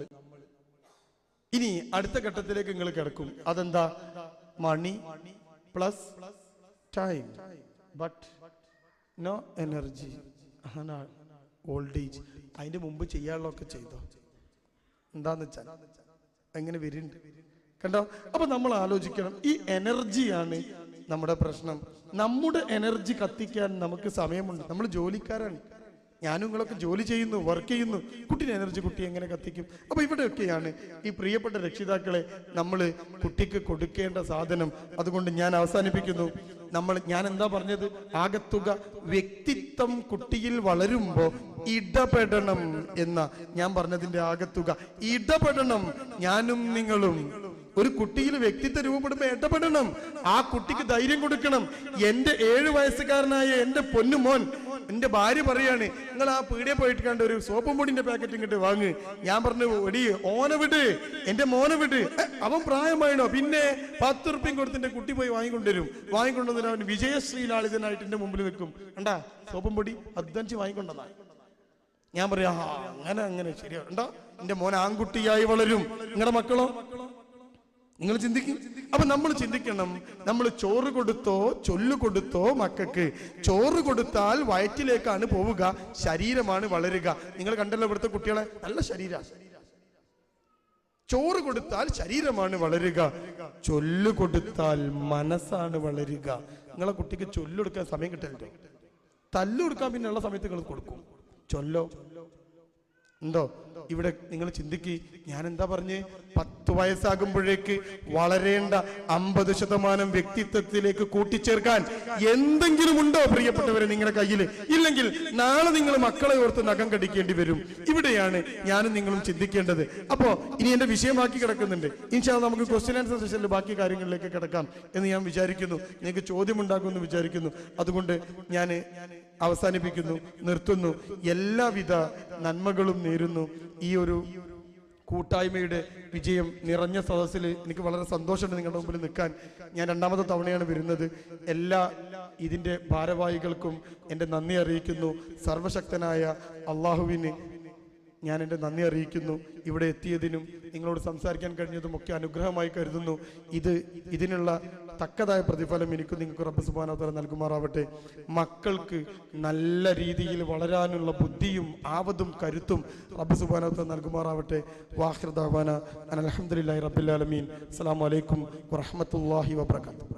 ഇനി അടുത്ത ഘട്ടത്തിലേക്ക് നിങ്ങൾ കിടക്കും. അതെന്താ? Money plus time but no energy, old age. അതിന്റെ മുമ്പ് ചെയ്യാനുള്ളതൊക്കെ ചെയ്തോ? എന്താന്ന് വെച്ചാൽ എങ്ങനെ വരുന്നുണ്ട് കണ്ടോ? അപ്പൊ നമ്മൾ ആലോചിക്കണം, ഈ എനർജിയാണ് നമ്മുടെ പ്രശ്നം. നമ്മുടെ എനർജി കത്തിക്കാൻ നമുക്ക് സമയമുണ്ട്. നമ്മൾ ജോലിക്കാരാണ്, ഞാനും നിങ്ങളൊക്കെ ജോലി ചെയ്യുന്നു, വർക്ക് ചെയ്യുന്നു. കുട്ടിയുടെ എനർജി കുട്ടി എങ്ങനെ കത്തിക്കും? അപ്പൊ ഇവിടെയൊക്കെയാണ് ഈ പ്രിയപ്പെട്ട രക്ഷിതാക്കളെ നമ്മൾ കുട്ടിക്ക് കൊടുക്കേണ്ട സാധനം. അതുകൊണ്ട് ഞാൻ അവസാനിപ്പിക്കുന്നു. ഞാൻ എന്താ പറഞ്ഞത്? ആകത്തുക വ്യക്തിത്വം കുട്ടിയിൽ വളരുമ്പോ ഇടപെടണം എന്ന ഞാൻ പറഞ്ഞതിന്റെ ആകത്തുക ഇടപെടണം. ഞാനും നിങ്ങളും ഒരു കുട്ടിയിൽ വ്യക്തിത്വം രൂപപ്പെടുമ്പോ ഇടപെടണം. ആ കുട്ടിക്ക് ധൈര്യം കൊടുക്കണം. എന്റെ 7 വയസ്സുകാരനായ എന്റെ പൊന്നുമോൻ, എന്റെ ഭാര്യ പറയാണ്, നിങ്ങൾ ആ പീടിയെ പോയിട്ട് കണ്ട ഒരു സോപ്പും പൊടിന്റെ പാക്കറ്റ് ഇങ്ങോട്ട് വാങ്ങ്. ഞാൻ പറഞ്ഞു, എടി ഓനെ വിട്, എന്റെ മോനെ വിട്, അവൻ പ്രായമായിണോ? പിന്നെ 10 ഉറുപ്പ്യം കൊടുത്ത് എന്റെ കുട്ടി പോയി വാങ്ങിക്കൊണ്ടുവരും. വാങ്ങിക്കൊണ്ടുവന്നിട്ട് അവൻ വിജയശ്രീലാളിതനായിട്ട് എന്റെ മുമ്പിൽ നിൽക്കും. കണ്ടാ സോപ്പും പൊടി അധ്വാനിച്ച് വാങ്ങിക്കൊണ്ടതാ. ഞാൻ പറയാ, അങ്ങനെ ശരിയാ. കണ്ടോ, എന്റെ മോൻ ആൺകുട്ടിയായി വളരും. നിങ്ങളുടെ മക്കളോ? നിങ്ങൾ ചിന്തിക്കും. അപ്പൊ നമ്മൾ ചിന്തിക്കണം, നമ്മൾ ചോറ് കൊടുത്തോ ചൊല്ലു കൊടുത്തോ മക്കൾക്ക്. ചോറ് കൊടുത്താൽ വയറ്റിലേക്കാണ് പോവുക, ശരീരമാണ് വളരുക. നിങ്ങൾ കണ്ടല്ലോ ഇവിടുത്തെ കുട്ടികളെ, നല്ല ശരീര. ചോറ് കൊടുത്താൽ ശരീരമാണ് വളരുക, ചൊല്ലു കൊടുത്താൽ മനസ്സാണ് വളരുക. നിങ്ങളെ കുട്ടിക്ക് ചൊല്ലൊടുക്കാൻ സമയം കിട്ടലുണ്ടോ? തല്ലുകൊടുക്കാൻ പിന്നെയുള്ള സമയത്ത് നിങ്ങൾ കൊടുക്കും. ചൊല്ലോ ഉണ്ടോ? ഇവിടെ നിങ്ങൾ ചിന്തിക്ക്. ഞാൻ എന്താ പറഞ്ഞ്? 10 വയസ്സാകുമ്പോഴേക്ക് വളരേണ്ട 50% വ്യക്തിത്വത്തിലേക്ക് കൂട്ടിച്ചേർക്കാൻ എന്തെങ്കിലും ഉണ്ടോ പ്രിയപ്പെട്ടവരെ നിങ്ങളുടെ കയ്യിൽ? ഇല്ലെങ്കിൽ നാളെ നിങ്ങൾ മക്കളെ ഓർത്ത് നഖം കടിക്കേണ്ടി വരും. ഇവിടെയാണ് ഞാനും നിങ്ങളും ചിന്തിക്കേണ്ടത്. അപ്പോ ഇനി എന്റെ വിഷയമാക്കി കിടക്കുന്നുണ്ട്. ഇൻഷാ അല്ലാഹ് നമുക്ക് ക്വസ്റ്റ്യൻ ആൻസർ സെഷനിൽ ബാക്കി കാര്യങ്ങളിലേക്ക് കിടക്കാം എന്ന് ഞാൻ വിചാരിക്കുന്നു. നിങ്ങൾക്ക് ചോദ്യം ഉണ്ടാക്കുമെന്ന് വിചാരിക്കുന്നു. അതുകൊണ്ട് ഞാൻ അവസാനിപ്പിക്കുന്നു, നിർത്തുന്നു. എല്ലാവിധ നന്മകളും നേരുന്നു. ഈ ഒരു കൂട്ടായ്മയുടെ വിജയം നിറഞ്ഞ സദസ്സിൽ എനിക്ക് വളരെ സന്തോഷമുണ്ട് നിങ്ങളുടെ മുമ്പിൽ നിൽക്കാൻ. ഞാൻ 2ാമത്തെ തവണയാണ് വരുന്നത്. എല്ലാ ഇതിൻ്റെ ഭാരവാഹികൾക്കും എൻ്റെ നന്ദി അറിയിക്കുന്നു. സർവശക്തനായ അള്ളാഹുവിന് ഞാൻ എൻ്റെ നന്ദി അറിയിക്കുന്നു. ഇവിടെ എത്തിയതിനും നിങ്ങളോട് സംസാരിക്കാൻ കഴിഞ്ഞതും ഒക്കെ അനുഗ്രഹമായി കരുതുന്നു. ഇതിനുള്ള തക്കതായ പ്രതിഫലം എനിക്കും നിങ്ങൾക്ക് റബ്ബ് സുബ്ഹാനഹു വ തആല നൽകുമാറാവട്ടെ. മക്കൾക്ക് നല്ല രീതിയിൽ വളരാനുള്ള ബുദ്ധിയും ആവതും കരുത്തും റബ്ബ് സുബ്ഹാനഹു വ തആല നൽകുമാറാവട്ടെ. വാഖിർ ദഅവാന അൽഹംദുലില്ലാഹി റബ്ബിൽ ആലമീൻ. അസ്സലാമു അലൈക്കും വറഹ്മത്തുള്ളാഹി വബറകാതുഹു.